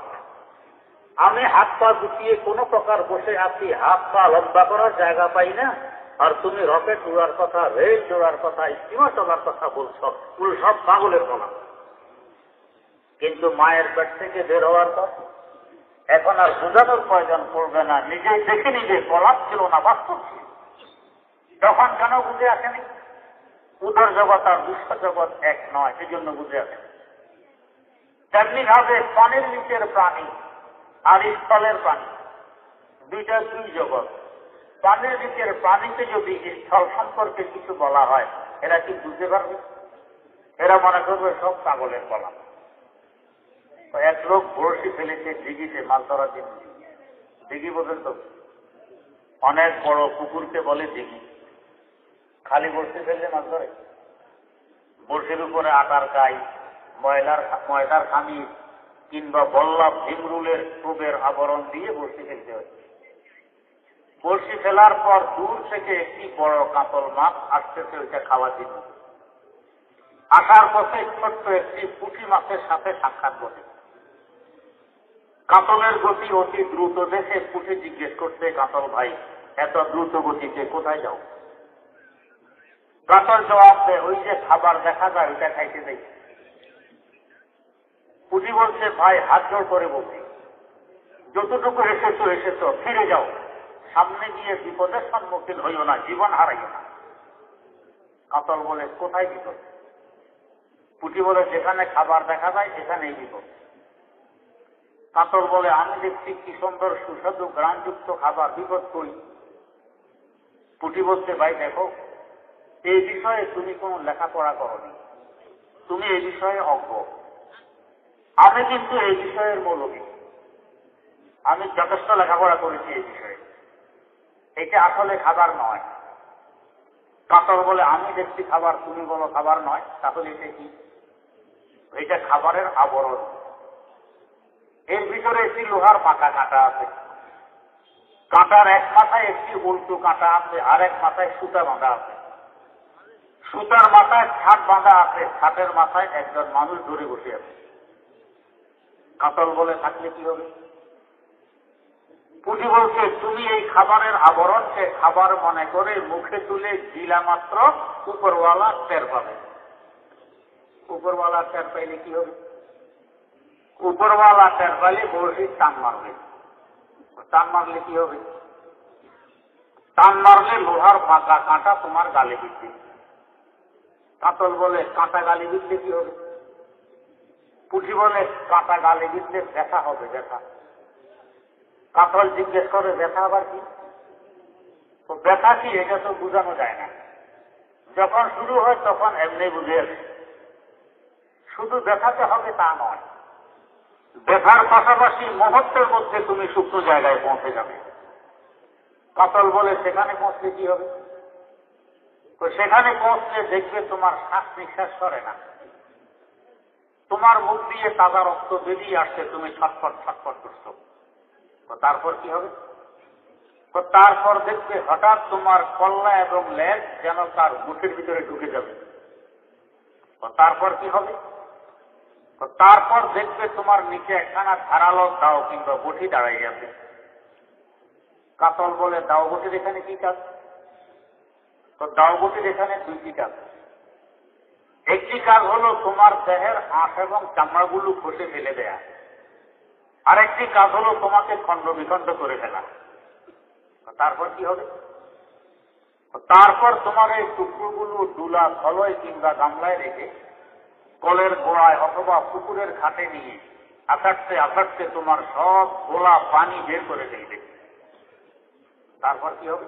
আমি হাত পা গুটিয়ে কোনো প্রকার বসে আছি, হাত পা লম্বা করার জায়গা পাই না, আর তুমি রকেট উড়ার কথা, রেল চড়ার কথা, স্টিমার চলার কথা বলছ, এগুলো সব পাগলের কলা। কিন্তু মায়ের পেট থেকে বের হওয়ার পর এখন আর বোঝানোর প্রয়োজন পড়বে না, নিজেই দেখে নিজে কলাপ ছিল না, বাস্তব ছিল। তখন কেন বুঝে আসেনি? উদর জগৎ আর বিশ্ব জগৎ এক নয়, সেজন্য বুঝে আসেনি। তেমনি ভাবে পানির নিচের প্রাণী আর স্থলের প্রাণী, দুইটা দুই জগৎ। পানির নিচের প্রাণীকে যদি স্থল সম্পর্কে কিছু বলা হয়, এরা কি বুঝতে পারবে? এরা মনে করবে সব পাগলের বলা। এক লোক বড়শি ফেলেছে দিঘিতে মাছ ধরার জন্য। দিঘি বোঝেন তো? অনেক বড় পুকুরকে বলে দিঘি। খালি বড়শি ফেললে মাছ ধরে? বড়শির উপরে আটার গাই, ময়দার খামি কিংবা বল্লভ ভীমরুলের টুবের আবরণ দিয়ে বড়শি ফেলতে হয়। বড়শি ফেলার পর দূর থেকে একটি বড় কাতল মাছ আসতেছে ওইটা খাওয়ার জন্য। আসার পথে ছোট্ট একটি পুঁটি মাছের সাথে সাক্ষাৎ ঘটে। কাতলের গতি অতি দ্রুত দেখে পুঁটি জিজ্ঞেস করতে, কাতল ভাই এত দ্রুত গতিতে কোথায় যাও? কাতল জবাব দেয়, ওই যে খাবার দেখা যায় ওইটা খাইতে দেয়। পুঁটি বলছে, ভাই হাত জোর করে বলছি, যতটুকু এসেছো এসেছো, ফিরে যাও, সামনে গিয়ে বিপদের সম্মুখীন হইও না, জীবন হারাইও না। কাতল বলে, কোথায় বিপদ? পুঁটি বলে, যেখানে খাবার দেখা যায় সেখানেই বিপদ। কাতল বলে, আমি দেখছি কি সুন্দর সুস্বাদু গ্রাণযুক্ত খাবার, বিপদ কই? পুঁটি বলছে, ভাই দেখো, এই বিষয়ে তুমি কোনো লেখাপড়া করনি, তুমি এই বিষয়ে অজ্ঞ। আমি কিন্তু এই বিষয়ের মৌলবী, আমি যথেষ্ট লেখাপড়া করেছি এই বিষয়ে, এটা আসলে খাবার নয়। কাতল বলে, আমি দেখছি খাবার, তুমি বলো খাবার নয়, তাহলে এটা কি? এটা খাবারের আবরণ। এর ভিতরে একটি লোহার পাকা কাঁটা আছে, কাঁটার এক মাথায় একটি উল্টো কাঁটা আছে, আর এক মাথায় সুতা বাঁধা আছে। সুতার মাথায় ছাট বাঁধা আছে, ছাটের মাথায় একজন মানুষ ধরে বসে আছে। কাতল বলে, থাকলে কি হবে? পুঁটি বলছে, তুমি এই খাবারের আবরণকে খাবার মনে করে মুখে তুলে গিলা মাত্র উপরওয়ালা টের পাবে। উপরওয়ালা টের পাইলে কি হবে? উপরওয়ালা টের পাইলে বড়শি টান মারবে। টান মারলে কি হবে? টান মারলে লোহার ফাঁকা কাঁটা তোমার গালে বিঁধবে। কাতল বলে, কাঁটা গালে বিঁধলে কি হবে? পুঁটি বলে, কাঁটা গালে বিঁধলে ব্যথা হবে, ব্যথা। কাতল জিজ্ঞেস করে, ব্যথা আবার কি? তো ব্যথা কি এটা তো বোঝানো যায় না, যখন শুরু হয় তখন এমনি বুঝে আসে। শুধু ব্যথাতে হবে তা নয়, ব্যথার পাশাপাশি মুহূর্তের মধ্যে তুমি সুপ্ত জায়গায় পৌঁছে যাবে। কাতল বলে, সেখানে পৌঁছলে কি হবে? তো সেখানে পৌঁছলে দেখবে তোমার শ্বাস নিঃশ্বাস করে না, তোমার মুখ দিয়ে তাজা রক্ত বেরিয়ে আসছে, তুমি ছটফট ছটফট করছো। তো তারপর কি হবে? তো তারপর দেখবে হঠাৎ তোমার কল্লা এবং লেজ যেন তার মুখের ভিতরে ঢুকে যাবে। তো তারপর কি হবে? তো তারপর দেখবে তোমার নিচে একখানা ধারালো দাও কিংবা বটি দাঁড়াই যাবে। কাতল বলে, দাও বটির এখানে কি কাজ? তো দাও বটির এখানে দুইটি কাজ। একটি কাজ হলো তোমার দেহের আঁশ এবং চামড়াগুলো খসে ফেলে দেয়া, আরেকটি কাজ হলো তোমাকে খণ্ড বিখণ্ড করে ফেলা। তারপর কি হবে? তারপর তোমার এই টুকরোগুলো ডুলা থলয় কিংবা গামলায় রেখে কলের গোড়ায় অথবা পুকুরের ঘাটে নিয়ে আকাশে আকাশে তোমার সব গোলা পানি বের করে ফেলবে। তারপর কি হবে?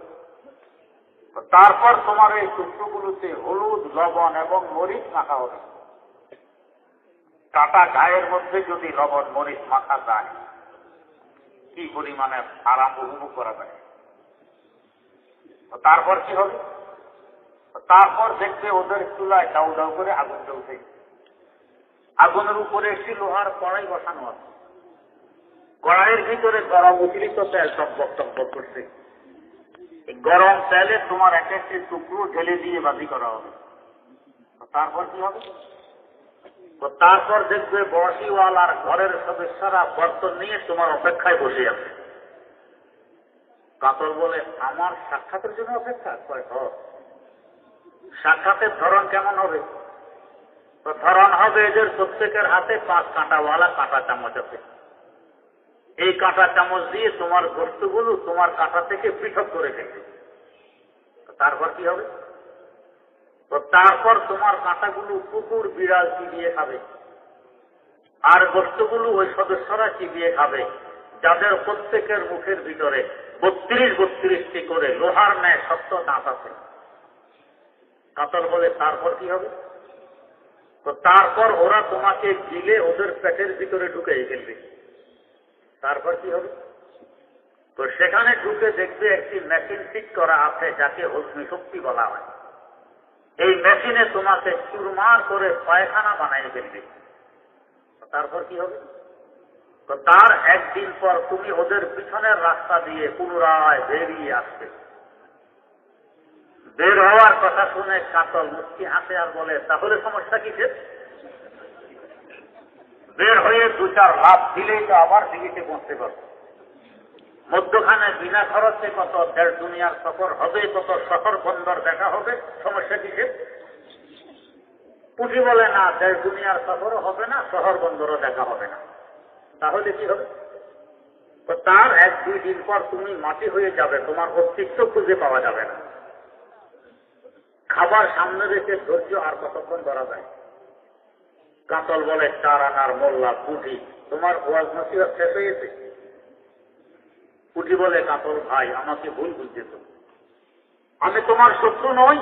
তারপর তোমার এই টুকরোগুলোতে হলুদ, লবণ এবং মরিচ মাখা হবে। কাটা গায়ের মধ্যে যদি লবণ মরিচ মাখা যায়, কি পরিমাণে আরাম উপভোগ করা যায়। তারপর কি হবে? তারপর দেখবে ওদের চুলায় দাউ দাউ করে আগুন জ্বলছে, আগুনের উপরে একটি লোহার কড়াই বসানো আছে, কড়াইয়ের ভিতরে গরম উচ্ছলিত তেল টকবক টকবক করছে। এই গরম তেলে তোমার এক একটি টুকরো ঢেলে দিয়ে বাজি করা হবে। তারপর কি হবে? তো তারপর দেখবে বড়শিওয়ালার ঘরের সদস্যরা বর্তন নিয়ে তোমার অপেক্ষায় বসে আছে। কাতল বলে, আমার সাক্ষাতের জন্য অপেক্ষা? কয়, সাক্ষাতের ধরন কেমন হবে? তো ধরন হবে, এদের প্রত্যেকের হাতে 5 কাঁটাওয়ালা কাঁটা চামচ আছে। এই কাঁটা চামচ দিয়ে তোমার বস্তুগুলো তোমার কাঁটা থেকে পৃথক করে ফেলবে। তারপর কি হবে? তো তারপর তোমার কাঁটাগুলো কুকুর বিড়াল চিবিয়ে খাবে, আর বস্তুগুলো ওই সদস্যরা চিবিয়ে খাবে, যাদের প্রত্যেকের মুখের ভিতরে 32টি করে লোহার ন্যায় শক্ত দাঁত আছে। কাতল বলে, তারপর কি হবে? তো তারপর ওরা তোমাকে গিলে ওদের পেটের ভিতরে ঢুকিয়ে ফেলবে। তারপর কি হবে? তো সেখানে ঢুকে দেখবে একটি মেশিন ফিট করা আছে, যাকে অগ্নিশক্তি বলা হয়। এই মেশিনে তোমাকে চুরমার করে পায়খানা বানিয়ে ফেলবে। তারপর কি হবে? তো তার একদিন পর তুমি ওদের পিছনের রাস্তা দিয়ে পুনরায় বেরিয়ে আসবে। বের হওয়ার কথা শুনে কাতল মুক্তি হাসে আর বলে, তাহলে সমস্যা কিসের? বের হয়ে 2-4 লাফ দিলেই তো আবার দিঘিতে পৌঁছতে পারবে। মধ্যখানে বিনা খরচে কত দেড় দুনিয়ার সফর হবে, কত শহর বন্দর দেখা হবে, সমস্যা কিসের? পুঁজি বলে না, দেড় দুনিয়ার সফরও হবে না, শহর বন্দরও দেখা হবে না। তাহলে কি হবে? তো তার 1-2 দিন পর তুমি মাটি হয়ে যাবে, তোমার অস্তিত্ব খুঁজে পাওয়া যাবে না। খাবার সামনে রেখে ধৈর্য আর কতক্ষণ ধরা যায়? কাতল বলে, 4 আনার মোল্লা পুঁজি, তোমার ওয়াজ নসিহত শেষ হয়েছে? পুঁজি বলে, কাতল ভাই আমাকে ভুল বুঝতেছ, আমি তোমার শত্রু নই,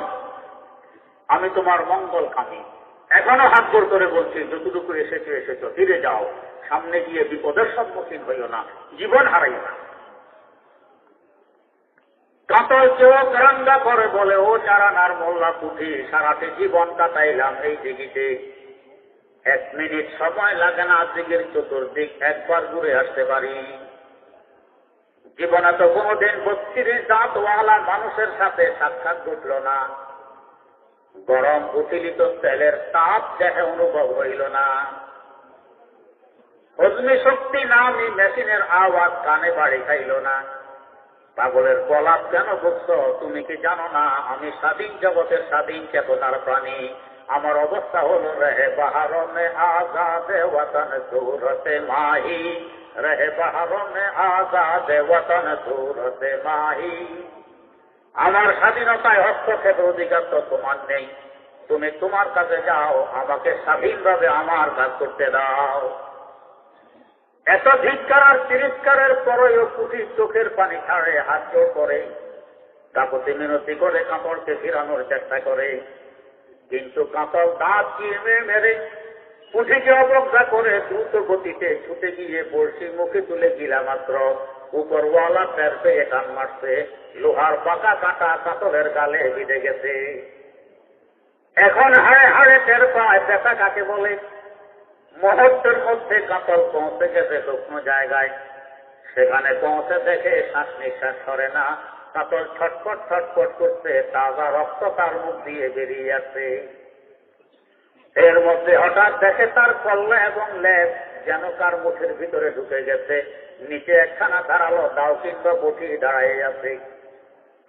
আমি তোমার মঙ্গলকামী। এখনো হাত জোর করে বলছি, যতটুকু এসেছো এসেছো, ফিরে যাও, সামনে গিয়ে বিপদের সম্মুখীন হইও না, জীবন হারাইও না। কাতল কেউ গরঙ্গা করে বলে, ও 4 আনার মোল্লা পুঁজি, সারাটি জীবন কাটাইলাম এই দিঘিতে, 1 মিনিট সময় লাগে না দিঘির চতুর্দিক একবার ঘুরে আসতে পারি। জীবনে তো কোনোদিন 32 দাঁতওয়ালা মানুষের সাথে সাক্ষাৎ ঘটল না, গরম উত্তোলিত তেলের তাপ দেহে অনুভব হইল না, হজমি শক্তি নামি মেশিনের আওয়াজ কানে বাড়ি খাইল না। পাগলের গলাপ কেন বলছ? তুমি কি জানো না আমি স্বাধীন জগতের স্বাধীন চেতনার প্রাণী? আমার অবস্থা হলো রহে বাহারো মে আজাদে ওয়াতন সুরতে মাহি, রহে বাহারো মে আজাদে ওয়াতন সুরতে মাহি। আমার স্বাধীনতায় হস্তক্ষেপের অধিকার তো তোমার নেই, তুমি তোমার কাছে যাও, আমাকে স্বাধীনভাবে আমার কাজ করতে দাও। এত ধিক্কার আর তিরস্কারের পরেও পুঁজি চোখের পানি ছাড়ে, হাত জোড় করে, কাকুতি মিনতি করে কাপড়কে ফিরানোর চেষ্টা করে, কিন্তু কাতল দাঁত দিয়ে মেরে পুঁজিকে অবজ্ঞা করে দ্রুত গতিতে ছুটে গিয়ে বড়শি মুখে তুলে গিলা মাত্র উপরওয়ালা প্যার পেয়ে টান মারছে, লোহার পাকা কাঁটা কাতলের গালে বিঁধে গেছে। এখন হাড়ে হাড়ে টের পায় ব্যথা কাকে বলে। মুহূর্তের মধ্যে কাতল পৌঁছে গেছে শুকনো জায়গায়, সেখানে পৌঁছে দেখে শ্বাস নিঃশ্বাস সরে না, কাতল ছটফট ছটফট করছে, তাজা রক্ত তার মুখ দিয়ে বেরিয়ে আসছে। এর মধ্যে হঠাৎ দেখে তার কল্লা এবং লেজ যেন কার মুখের ভিতরে ঢুকে গেছে, নিচে একখানা ধারালো দাও কিংবা বটি দাঁড়াইয়ে আছে,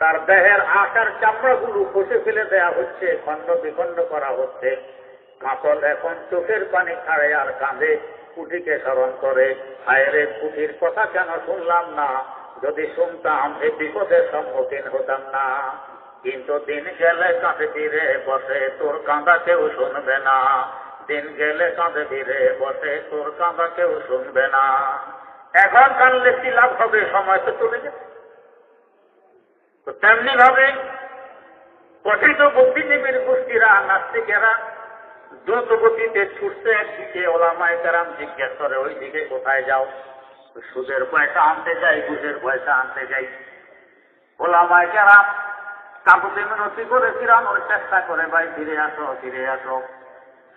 তার দেহের আকার চামড়াগুলো কষে ফেলে দেয়া হচ্ছে, খণ্ড বিখণ্ড করা হচ্ছে। কাতল এখন চোখের পানি ছাড়ে আর কাঁধে, পুঁটিকে স্মরণ করে, হায় রে পুঁটির কথা কেন শুনলাম না, যদি শুনতাম এই বিপদের সম্মুখীন হতাম না। কিন্তু দিন গেলে কাঁধে ধীরে বসে, তোর কাঁদা কেউ শুনবে না, দিন গেলে কাঁধে ধীরে বসে, তোর কাঁদা কেউ শুনবে না। এখন কানলে কি লাভ হবে, সময় তো চলে গেছে। তো তেমনি ভাবে কথিত বুদ্ধিজীবীর গোষ্ঠীরা, নাস্তিকেরা দ্রুত গতিতে ছুটছে একদিকে, ওলামায়ে কেরাম জিজ্ঞেস করে, ওই দিকে কোথায় যাও? সুদের পয়সা আনতে যাই, ঘুষের পয়সা আনতে যাই। ওলামায়ে কেরাম কাকুতি মিনতি করে ফিরানোর চেষ্টা করে, ভাই ফিরে আসো, ফিরে আসো।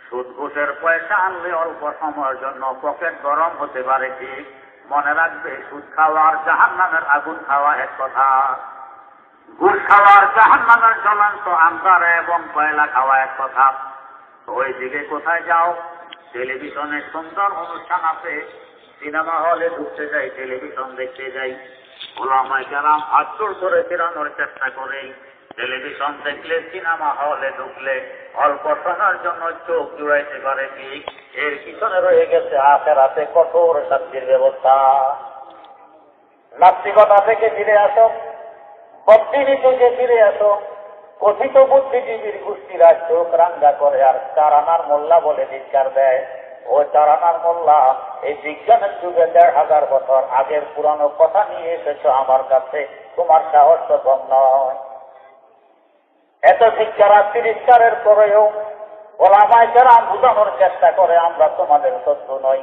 সুদ ঘুষের পয়সা আনলে অল্প সময়ের জন্য পকেট গরম হতে পারে, কি মনে রাখবে, সুদ খাওয়ার জাহান্নামের আগুন খাওয়া এক কথা, ঘুষ খাওয়ার জাহান্নামের জ্বলন্ত আন্ধার এবং কয়লা খাওয়া এক কথা। ওই দিকে কোথায় যাও? টেলিভিশনে সুন্দর অনুষ্ঠান আছে, সিনেমা হলে ঢুকতে যাই, টেলিভিশন দেখতে যাই। ওলামায়ে কেরাম হাত জোড় করে ফেরানোর চেষ্টা করে, টেলিভিশন দেখলে, সিনেমা হলে ঢুকলে অল্প সময়ের জন্য চোখ জুড়াইতে পারে, কি এর পিছনে রয়ে গেছে আখিরাতে কঠোর শাস্তির ব্যবস্থা। নাস্তিকতা থেকে ফিরে আসো, বদ্দিনী থেকে ফিরে আসো। কথিত বুদ্ধিজীবীর গোষ্ঠীরা চোখ রাঙ্গা করে আর 4 আনার মোল্লা বলে ধিক্কার দেয়। ও 4 আনার মোল্লা, এই বিজ্ঞানের যুগে 1500 বছর আগের পুরানো কথা নিয়ে এসেছ আমার কাছে, তোমার সাহস তো কম নয়। এত ধিক্কার আর তিরস্কারের পরেও ওলামায়ে কেরাম বুঝানোর চেষ্টা করে, আমরা তোমাদের শত্রু নই,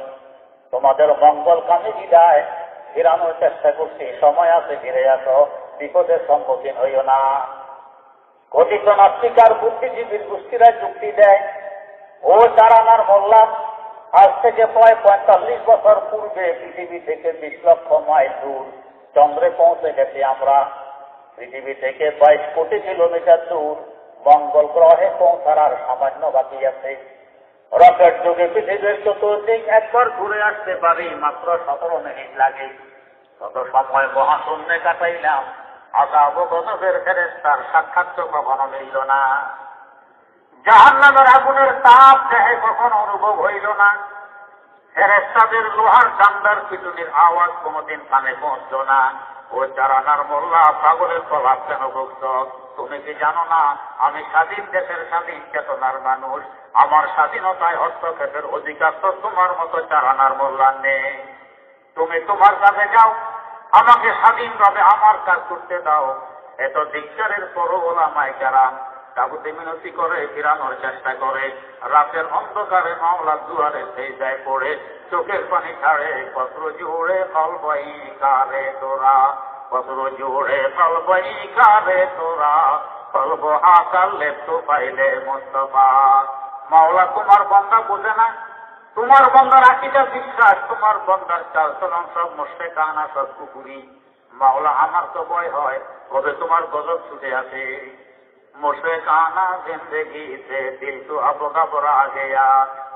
তোমাদের মঙ্গলকামী বিদায় ফিরানোর চেষ্টা করছি, সময় আছে, ফিরে আসো, বিপদের সম্মুখীন হইও না। কথিত নাস্তিক আর বুদ্ধিজীবীর গোষ্ঠীরা যুক্তি দেয়, ও 4 আনার মোল্লা, আজ থেকে প্রায় 45 বছর পূর্বে পৃথিবী থেকে 20 লক্ষ মাইল দূর চন্দ্রে পৌঁছে গেছি আমরা। পৃথিবী থেকে 22 কোটি কিলোমিটার দূর মঙ্গল গ্রহে পৌঁছার আর সামান্য বাকি আছে। রকেট যুগে পৃথিবীর চতুর্দিক একবার ঘুরে আসতে পারি মাত্র 17 মিনিট লাগে। তত সময় মহাশূন্যে কাটাইলাম, আযাব ও গজবের ফেরেশতার সাক্ষাৎ তো কখনো মিলল না। জাহান্নামের আগুনের তাপ দেহে কখনো অনুভব হইল না। ফেরেশতাদের লোহার ডান্ডার পিটুনির আওয়াজ কোনোদিন কানে পৌঁছল না। ও চারানার মোল্লা, পাগলের প্রভাব কেন ভুগছ? তুমি কি জানো না আমি স্বাধীন দেশের স্বাধীন চেতনার মানুষ? আমার স্বাধীনতায় হস্তক্ষেপের অধিকার তো তোমার মতো চারানার মোল্লার নেই। তুমি তোমার কাছে যাও, আমাকে স্বাধীনভাবে আমার কাজ করতে দাও। এত ধিক্কারের পরও ওলামায়ে কেরাম তাগুতে মিনতি করে ফিরানোর চেষ্টা করে। রাতের অন্ধকারে মাওলার দুয়ারে সেজদায় পড়ে চোখের পানি ছাড়ে। পত্র জুড়ে কলবই কারে তোরা, পত্র জুড়ে কলবই কারে তোরা, কলব আকাল লেপ্ত পাইলে মুস্তাফা। মাওলা তোমার বান্দা বোঝে না, তোমার বান্দার আকীদা বিশ্বাস, তোমার বান্দার চালচলন সব মুশরিকানা, সব কুফরি। মাওলা আমার তো ভয় হয় কবে তোমার গজব ছুটে আসে। মুশরিকানা জিন্দেগি সে দিল তো আব ঘবরা গয়া।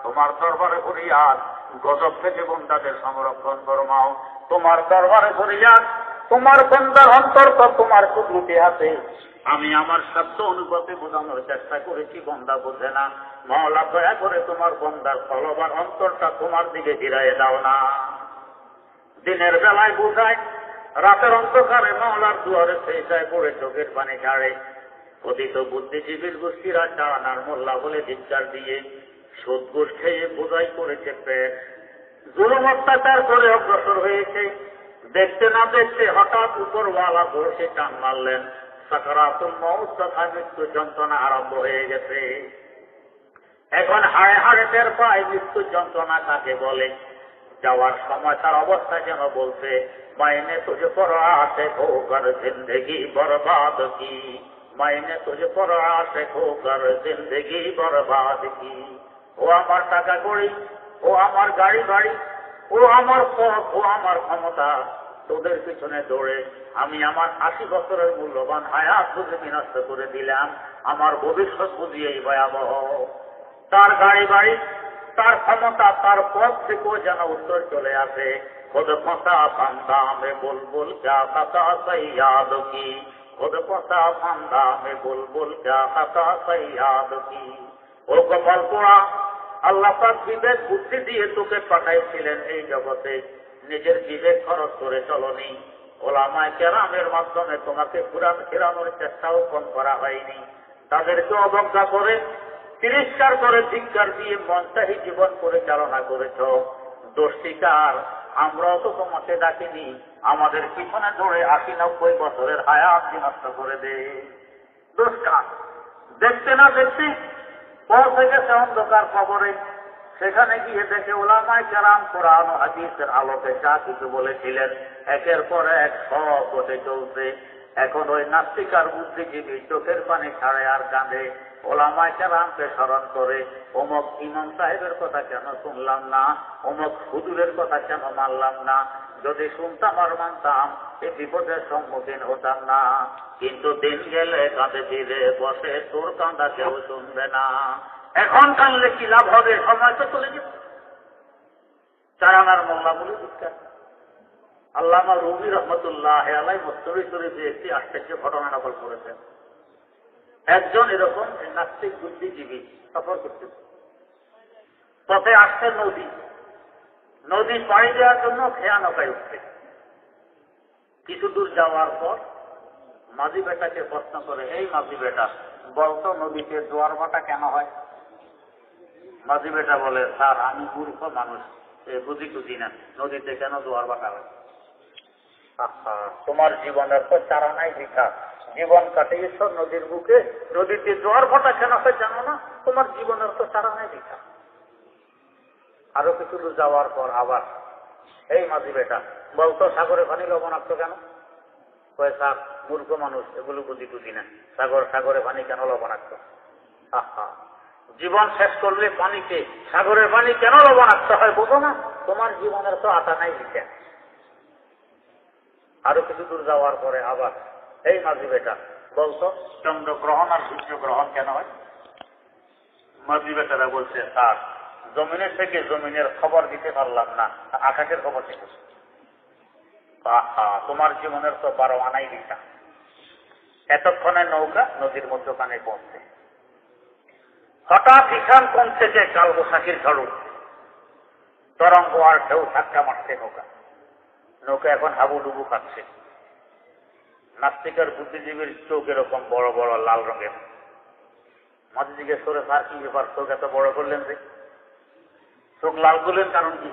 তোমার দরবারে ফরিয়াদ, গজব থেকে বান্দাদের সংরক্ষণ ফরমাও। তোমার দরবারে ফরিয়াদ, তোমার বান্দার অন্তর তো তোমার কুদরতি হাতে। আমি আমার সাধ্য অনুপাতে বোঝানোর চেষ্টা করেছি, বান্দা বোঝে না। মাওলা দয়া করে তোমার বান্দার কলবার অন্তরটা তোমার দিকে ফিরাইয়ে দাও না। দিনের বেলায় বুঝায়, রাতের অন্ধকারে মাওলার দুয়ারে সেজদায় পড়ে চোখের পানি ঝাড়ে। অতীত বুদ্ধিজীবীর গোষ্ঠীরা চারানার মোল্লা বলে ধিক্কার দিয়ে সুদ ঘুষ খেয়ে বোঝাই করেছে পেট, জুলুম অত্যাচার করে অগ্রসর হয়েছে। দেখতে না দেখতে হঠাৎ উপরওয়ালা বসে টান মারলেন, সাকরাতুল মউত তথা মৃত্যু যন্ত্রণা আরম্ভ হয়ে গেছে। এখন হাড়ে হাড়ে টের পায় মৃত্যু যন্ত্রণা কাকে বলে। যাওয়ার সময় তার অবস্থা যেন বলছে, মাইনে তুঝে পড়া শেখো কর জিন্দেগি বরবাদ কি, মাইনে তুঝে পড়া শেখো কর জিন্দেগি বরবাদ কি। ও আমার টাকা কড়ি, ও আমার গাড়ি বাড়ি, ও আমার পথ, ও আমার ক্ষমতা, তোদের পিছনে দৌড়ে আমি আমার 80 বছরের মূল্যবান হায়াত বুঝে বিনষ্ট করে দিলাম। আমার ভবিষ্যৎ বুঝিয়েই ভয়াবহ। তার গাড়ি বাড়ি, তার ক্ষমতা, তার পথ থেকেও যেন উত্তর চলে আসে, খুদ ফসা বান্দা মে বুলবুল ক্যা খাতা সৈয়াদ কি, খুদ ফসা বান্দা মে বুলবুল ক্যা খাতা সৈয়াদ কি। ও কপাল পোড়া, আল্লাহ পাক বিবেক বুদ্ধি দিয়ে তোকে পাঠাইছিলেন এই জগতে, নিজের বিবেক খরচ করে চলনি। ওলামায়ে কেরামের মাধ্যমে তোমাকে ফেরানোর চেষ্টাও কম করা হয়নি। তাদেরকে অবজ্ঞা করে, তিরস্কার করে, ধিক্কার দিয়ে মনচাহি জীবন পরিচালনা করেছ। দোষীকার, আমরাও তো তোমাকে ডাকিনি। আমাদের পিছনে ধরে 80-90 বছরের হায়াত বিনষ্ট করে দে। দোষকার, দেখতে না দেখতে পৌঁছে গেছে অন্ধকার কবরে। সেখানে গিয়ে দেখে ওলামায়ে কেরাম কোরআন ও হাদিসের আলোকে যা কিছু বলেছিলেন একের পর এক সব ঘটে চলছে। এখন ওই নাস্তিকার বুদ্ধিজীবী চোখের পানি ছাড়ে আর কাঁদে, ওলামায়ে কেরামকে স্মরণ করে, অমুক ইমাম সাহেবের কথা কেন শুনলাম না, অমুক হুজুরের কথা কেন মানলাম না। যদি শুনতাম আর মানতাম এই বিপদের সম্মুখীন হতাম না। কিন্তু দিন গেলে কাঁধে ফিরে বসে, তোর কাঁদা কেউ শুনবে না। এখন কানলে কি লাভ হবে, সময় তো চলে গেছে। চারানার মোল্লা বলে চিৎকার। আল্লামা রুমি রহমতুল্লাহ আলাই মুস্তফি শরীফে একটি আশ্চর্য ঘটনা নকল করেছেন। একজন এরকম নাস্তিক বুদ্ধিজীবী সফর করতেছে, পথে আসছে নদী, নদী পাড়ি দেওয়ার জন্য খেয়া নৌকায় উঠছে। কিছু দূর যাওয়ার পর মাঝি বেটাকে প্রশ্ন করে, এই মাঝি বেটা বলতো নদীতে জোয়ার ভাটা কেন হয়? মাঝি বেটা বলে, স্যার আমি মূর্খ মানুষ, বুঝি টুঝি না, নদীতে কেন জোয়ার ভাটা হয়? তোমার জীবনের তো চারা নাই বৃথা, জীবন কাটিয়েছ নদীর বুকে, নদীতে জোয়ার ভাটা কেন হয় জানো না? তোমার জীবনের তো চারা নাই বৃথা। আরো কিছু দূর যাওয়ার পর আবার, এই মাঝি বেটা বলতো সাগরে পানি লবণাক্ত কেন? কয়, স্যার মূর্খ মানুষ, এগুলো বুঝি টুঝি না, সাগরে পানি কেন লবণাক্ত? জীবন শেষ করলে পানিতে, সাগরের পানি কেন লবণাক্ত হয় বোঝো না? তোমার জীবনের তো আটা নাই দিতে। আরো কিছু দূর যাওয়ার পরে আবার, এই মাঝি বেটা বলতো চন্দ্রগ্রহণ আর সূর্যগ্রহণ কেন হয়? মাঝি বেটারা বলছে স্যার জমিনের থেকে জমিনের খবর দিতে পারলাম না, আকাশের খবর দিতে। তোমার জীবনের তো 12 আনাই দিশা। এতক্ষণে নৌকা নদীর মধ্যখানে পৌঁছছে। হঠাৎ বিশাল কোণ থেকে কালবৈশাখীর ঝড় উঠছে, তরঙ্গ আর ঢেউ ধাক্কা মারছে নৌকা। নৌকা এখন হাবুডুবু খাচ্ছে। নাস্তিক আর বুদ্ধিজীবীর চোখ এরকম বড় বড় লাল রঙের। মাঝে জিজ্ঞেস করে স্যার কি ব্যাপার, চোখ এত বড় করলেন যে? চোখ লাল করলেন কারণ কি?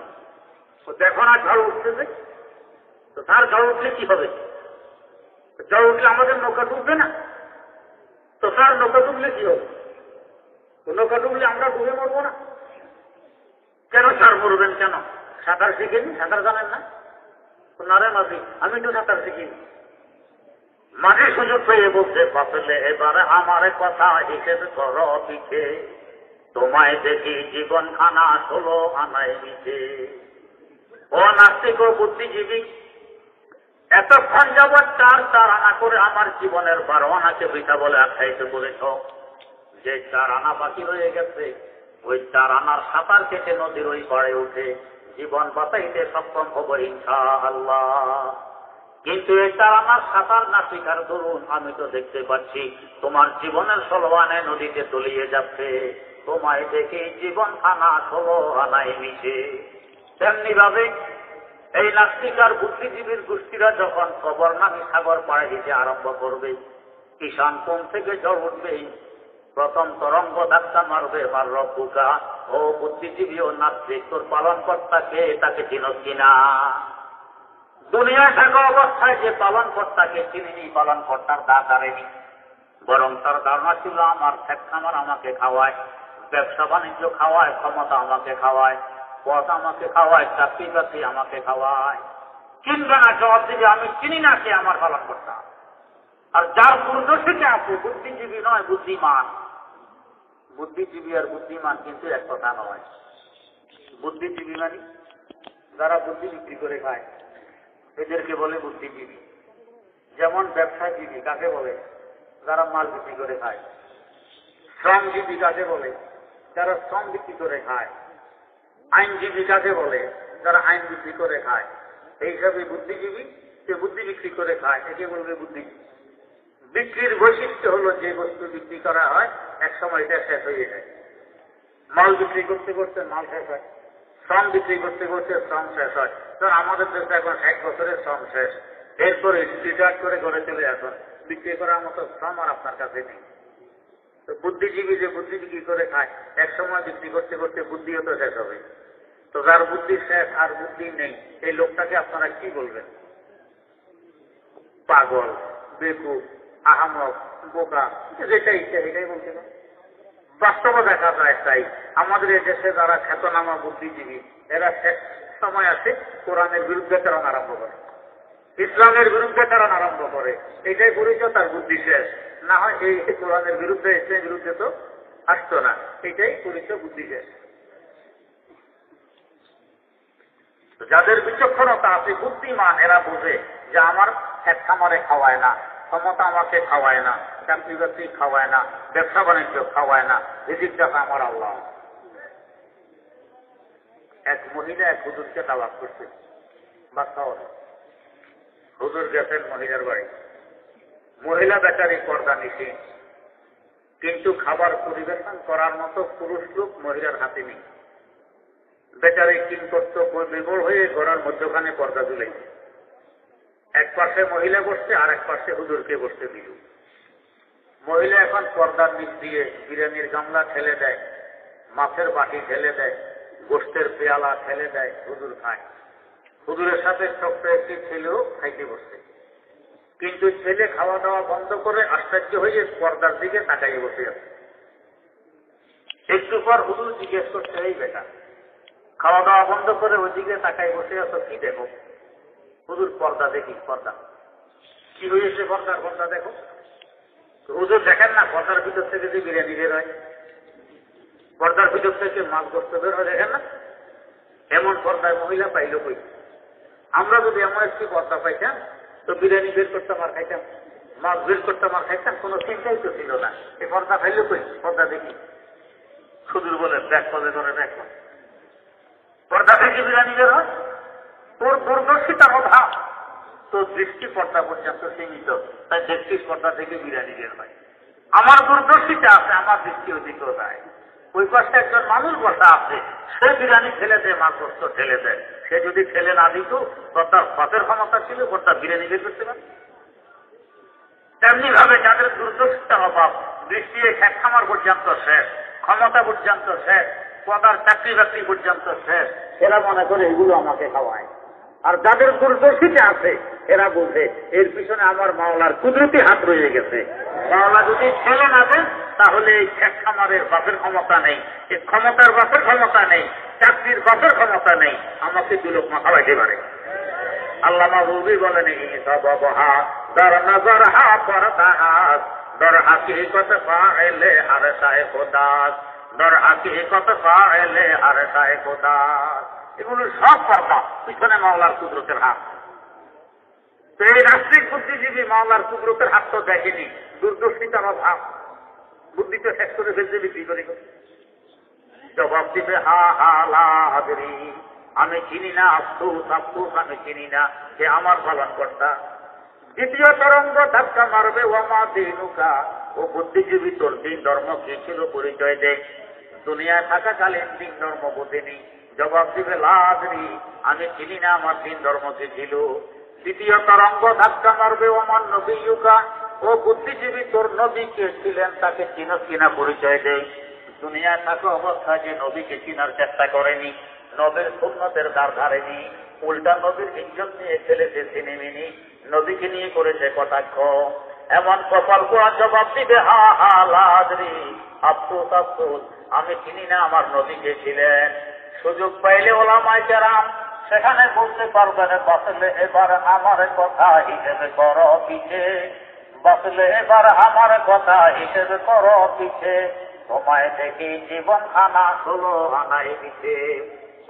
দেখো না ঝড় উঠতেছে। তো তার ঝড় উঠলে কি হবে? ঝড় উঠলে আমাদের নৌকা ডুববে না? তো তার নৌকা ডুবলে কি হবে? তো নৌকা ডুবলে আমরা ডুবে মরবো না? কেন স্যার মরবেন কেন? সাঁতার শিখেনি? সাঁতার জানেন না? না রে মাঝি, আমি তো সাঁতার শিখিনি। মাঝে সুযোগ পেয়ে বলছে বাপলে এবারে আমার কথা হিসেবে করো পিঠে, তোমায় দেখি জীবন খানা 16 আনায় মিছে। ও নাস্তিক ও বুদ্ধিজীবী, এতক্ষণ যাবৎ 4 আনা করে আমার জীবনের 12 আনাকে বৃথা বলে আখ্যায়িত করেছ। যে 4 আনা বাকি রয়ে গেছে, ওই 4 আনার সাঁতার কেটে নদীর ওই পাড়ে উঠে জীবন বাঁচাইতে সক্ষম হব ইনশাআল্লাহ। কিন্তু এই 4 আনার সাঁতার না শিকার করুন, আমি তো দেখতে পাচ্ছি তোমার জীবনের 16 আনায় নদীতে তলিয়ে যাচ্ছে। তোমায় দেখে জীবন খানা 16 আনায় মিশে। তেমনি ভাবে এই নাস্তিক আর বুদ্ধিজীবীর গোষ্ঠীরা যখন কবর নামী সাগর পাড়ে দিতে আরম্ভ করবে, ঈশান কোণ থেকে ঝড় উঠবে, প্রথম তরঙ্গ ধাক্কা মারবে মার রব্বুকা। ও বুদ্ধিজীবী ও নাস্তিক, তোর পালন কর্তাকে, তাকে চিনস কিনা? দুনিয়ায় থাকা অবস্থায় যে পালন কর্তাকে চিনিনি, পালন কর্তার দা দাঁড়েনি, বরং তার ধারণা ছিল আমার খেতখামার আমাকে খাওয়ায়, ব্যবসা বাণিজ্য খাওয়ায়, ক্ষমতা আমাকে খাওয়ায়, পথ আমাকে খাওয়ায়, চাকরি বাকরি আমাকে খাওয়ায়। চিনবে না, জবাব দিবে আমি চিনি না কে আমার পালন কর্তা। আর যার দুর্দশীতে আছে বুদ্ধিজীবী নয়, বুদ্ধিমান। বুদ্ধিজীবী আর বুদ্ধিমান কিন্তু এক কথা নয়। বুদ্ধিজীবী মানে যারা বুদ্ধি বিক্রি করে খায়, এদেরকে বলে বুদ্ধিজীবী। যেমন ব্যবসাজীবী কাকে বলে? যারা মাল বিক্রি করে খায়। শ্রমজীবী কাকে বলে? যারা শ্রম বিক্রি করে খায়। আইনজীবী কাকে বলে? যারা আইন বিক্রি করে খায়। এই হিসাবে বুদ্ধিজীবী যে বুদ্ধি বিক্রি করে খায়, একে বলবে বুদ্ধিজীবী। বিক্রির বৈশিষ্ট্য হলো যে বস্তু বিক্রি করা হয় এক সময় এটা শেষ হয়ে যায়। মাল বিক্রি করতে করতে মাল শেষ হয়, শ্রম বিক্রি করতে করতে শ্রম শেষ হয়। তো আমাদের দেশে এখন 60 বছরের শ্রম শেষ, এরপরে রিটায়ার করে ঘরে চলে আসুন, বিক্রি করার মতো শ্রম আর আপনার কাছে নেই। তো বুদ্ধিজীবী যে বুদ্ধি বিক্রি করে খায়, এক সময় বিক্রি করতে করতে বুদ্ধিও তো শেষ হবে। তো যার বুদ্ধি শেষ আর বুদ্ধি নেই, এই লোকটাকে আপনারা কি বলবেন? পাগল, বেকুব, আহামক, বোকা, যেটা ইচ্ছা এটাই বলতে পারে। বাস্তবে দেখা যায় তাই আমাদের এই দেশে যারা খ্যাতনামা বুদ্ধিজীবী, এরা শেষ সময় আসে কোরআনের বিরুদ্ধে চারণ আরম্ভ করে, ইসলামের বিরুদ্ধে চারণ আরম্ভ করে। এটাই পরিচয় তার বুদ্ধি শেষ। না হয় এই কোরআনের বিরুদ্ধে, ইসলামের বিরুদ্ধে তো আসতো না। এটাই পরিচয় বুদ্ধি শেষ। যাদের বিচক্ষণতা আছে, বুদ্ধিমান, এরা বোঝে যে আমার এক খামারে খাওয়ায় না, ক্ষমতা আমাকে খাওয়ায় না, চাকরি বাকরি খাওয়ায় না, ব্যবসা বাণিজ্য খাওয়ায় না, রিজিক দাতা আমার আল্লাহ। এক মহিলা এক হুজুরকে তালাক করছে, বাচ্চা হল। হুজুর গেছেন মহিলার বাড়ি। মহিলা বেচারি পর্দা নিশে, কিন্তু খাবার পরিবেশন করার মতো পুরুষ লোক মহিলার হাতে নেই। বেচারি কিন করত বিবল হয়ে ঘরের মধ্যখানে পর্দা ঝুলাইছে। এক পাশে মহিলা বসছে, আর এক পাশে হুজুরকে বসতে দিল। মহিলা এখন পর্দার নিচ দিয়ে বিরিয়ানির গামলা ঠেলে দেয়, মাছের বাটি ঠেলে দেয়, গোষ্ঠের পেয়ালা ঠেলে দেয়, হুজুর খায়। হুজুরের সাথে ছোট্ট একটি ছেলেও খাইতে বসছে, কিন্তু ছেলে খাওয়া দাওয়া বন্ধ করে আশ্চর্য হয়ে পর্দার দিকে তাকাইয়ে বসে আছে। একটু পর হুজুর জিজ্ঞেস করছে, এই বেটা খাওয়া দাওয়া বন্ধ করে ওইদিকে তাকাই বসে আছো, কি দেখো? হুজুর পর্দা দেখি। পর্দা কি হয়েছে? পর্দা দেখো। হুজুর দেখেন না পর্দার ভিতর থেকে যে বিরিয়ানি বের হয়, পর্দার ভিতর থেকে মাছ গোস্ত বের হয়, দেখেন না? এমন পর্দায় মহিলা পাইল কই? আমরা যদি এমন একটি পর্দা পাইতাম তো বিরিয়ানি বের করতাম আর খাইতাম, মাছ মাছ বের করতে আমার খাইতাম, কোনো চিন্তাই তো ছিল না। এই পর্দা ফেললে কই, পর্দা দেখি সুদূর বলে ব্যাগ পদে ধরে ব্যাগ পর্দা থেকে বিরিয়ানি বের হয়। তোর দূরদর্শিতার অভাব, তোর দৃষ্টি পর্দা পর্যন্ত সীমিত, তাই দেখছিস পর্দা থেকে বিরিয়ানি বের হয়। আমার দূরদর্শিতা আছে, আমার দৃষ্টি ওদিকেও যায়। ওই পাশে একজন মানুষ বসা আছে, সে বিরিয়ানি ঠেলে দেয়, মাছ বস্ত ঠেলে দেয়। সে যদি ঠেলে না দিত, তার পথের ক্ষমতা ছিল, তার বিরিয়ানি বের করতে পারে। তেমনি ভাবে যাদের দূরদর্শিতার অভাব, দৃষ্টি খ্যাত খামার পর্যন্ত শেষ, ক্ষমতা পর্যন্ত শেষ, পদার চাকরি বাকরি পর্যন্ত শেষ, এরা মনে করে এগুলো আমাকে খাওয়ায়। আর যাদের দূরদর্শিতা আছে এরা বলছে এর পিছনে আমার মাওলার কুদরতি হাত রয়ে গেছে। মাওলা যদি ছেলে না দেন তাহলে এই খ্যাত খামারের বাপের ক্ষমতা নেই, এই ক্ষমতার বাপের ক্ষমতা নেই, চাকরির বাপের ক্ষমতা নেই, আমাকে দু লোক খাওয়াইতে পারে। আল্লামা রুবি বলেন দর নজর হা পরদাস দর হাকিকত ফাইলে হর সাহে খোদাস দর হাকিকত ফাইলে হর সাহে খোদাস। এগুলো সব পর্দা, পিছনে মাওলার কুদরতের হাত। তো এই রাষ্ট্রিক বুদ্ধিজীবী মাওলার কুদরতের হাত তো দেখেনি, দূরদর্শিতার অভাব, বুদ্ধি তো শেষ করে ফেলতে বিক্রি করে। জবাব দিবে হা হা লা হাজরি, আমি চিনি না, আফসুস আফসুস, আমি চিনি না, সে আমার পালন কর্তা। দ্বিতীয় তরঙ্গ ধাক্কা মারবে ওমা দিনুকা, ও বুদ্ধিজীবী তোর দিন ধর্ম কি ছিল পরিচয় দে। দুনিয়ায় থাকাকালীন দিন ধর্ম বোঝেনি। জবাব দিবে লাদরি, আমি চিনি না আমার দিন ধর্ম কি ছিল। তৃতীয় তরঙ্গ ধাক্কা মারবে ওমান নবীকা, ও বুদ্ধিজীবী তোর নবী কে ছিলেন তাকে চিনো কিনা পরিচয় দে। দুনিয়ায় থাকা অবস্থায় যে নবীকে চিনার চেষ্টা করেনি, নবীর সুন্নতের দ্বার ধারেনি, উল্টা নবীর ইজ্জত নিয়ে ফেলেছে সিনেমিনি, নবীকে নিয়ে করেছে কটাক্ষ, এমন কপাল কোয়া জবাব দিবে হা হা লাদরি, আফসোস আফসোস, আমি চিনি না আমার নবীকে ছিলেন। সুযোগ পাইলে ওলামায়ে কেরাম সেখানে বলতে পারবেন, বাঁচলে এবার আমার কথা হিসেবে করো পিছে, বাঁচলে এবার আমার কথা হিসেবে করো পিছে, তোমায় দেখি জীবন খানা 16 আনাই দিতে।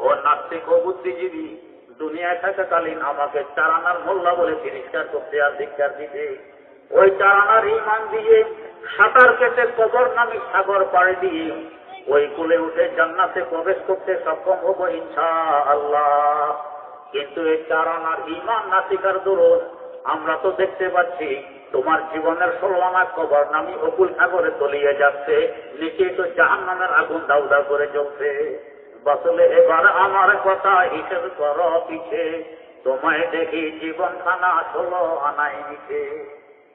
ও নাস্তিক ও বুদ্ধিজীবী, দুনিয়ায় থাকাকালীন আমাকে 4 আনার মোল্লা বলে তিরস্কার করতে আর ধিক্কার দিতে। ওই 4 আনার ঈমান দিয়ে সাঁতার কেটে কবর নামী সাগর পাড়ি দিয়ে ওই কুলে উঠে জান্নাতে প্রবেশ করতে সক্ষম হবো ইনশাআল্লাহ। কিন্তু এই 4 আনার ঈমান নাসিকার দরুন আমরা তো দেখতে পাচ্ছি তোমার জীবনের 16 আনা কবর নামী অকুল সাগরে তলিয়ে যাচ্ছে, নিচে তো জাহান্নামের আগুন দাউ দাউ করে জ্বলছে। বাসলে এবার আমার কথা হিসেব করো পিছে, তোমায় দেখি জীবন খানা 16 আনাই নিচে।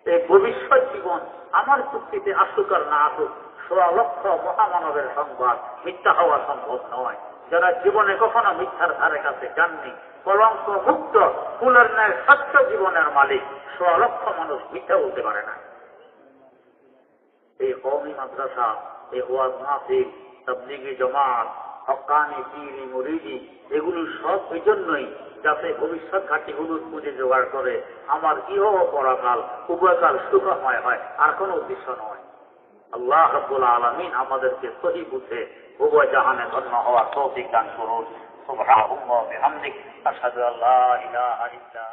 এই ভবিষ্যৎ জীবন আমার চুক্তিতে আসুক আর না আসুক, 16 লক্ষ মহামানবের সংবাদ মিথ্যা হওয়া সম্ভব নয়। যারা জীবনে কখনো মিথ্যার ধারে কাছে যাননি, কলঙ্ক মুক্ত ফুলের ন্যায় স্বচ্ছ জীবনের মালিক 16 লক্ষ মানুষ মিথ্যা বলতে পারে না। এই কওমি মাদ্রাসা, এই ওয়াজ মাহফিল, তাবলীগি জামাত, হক্কানি পীরি মুরিদি, এগুলো সব এই জন্যই যাতে ভবিষ্যৎ ঘাটিগুলো খুঁজে জোগাড় করে আমার ইহ পরাকাল উভয়কাল সুখময় হয়, আর কোনো উদ্দেশ্য নয়। আল্লাহ রাব্বুল আলামিন আমাদেরকে সহি বুঝে উভয় জাহানে ধন্য হওয়ার তৌফিক দান করুন। সুবহানাল্লাহি ওয়া বিহামদিহি, আশহাদু আল্লা ইলাহা ইল্লা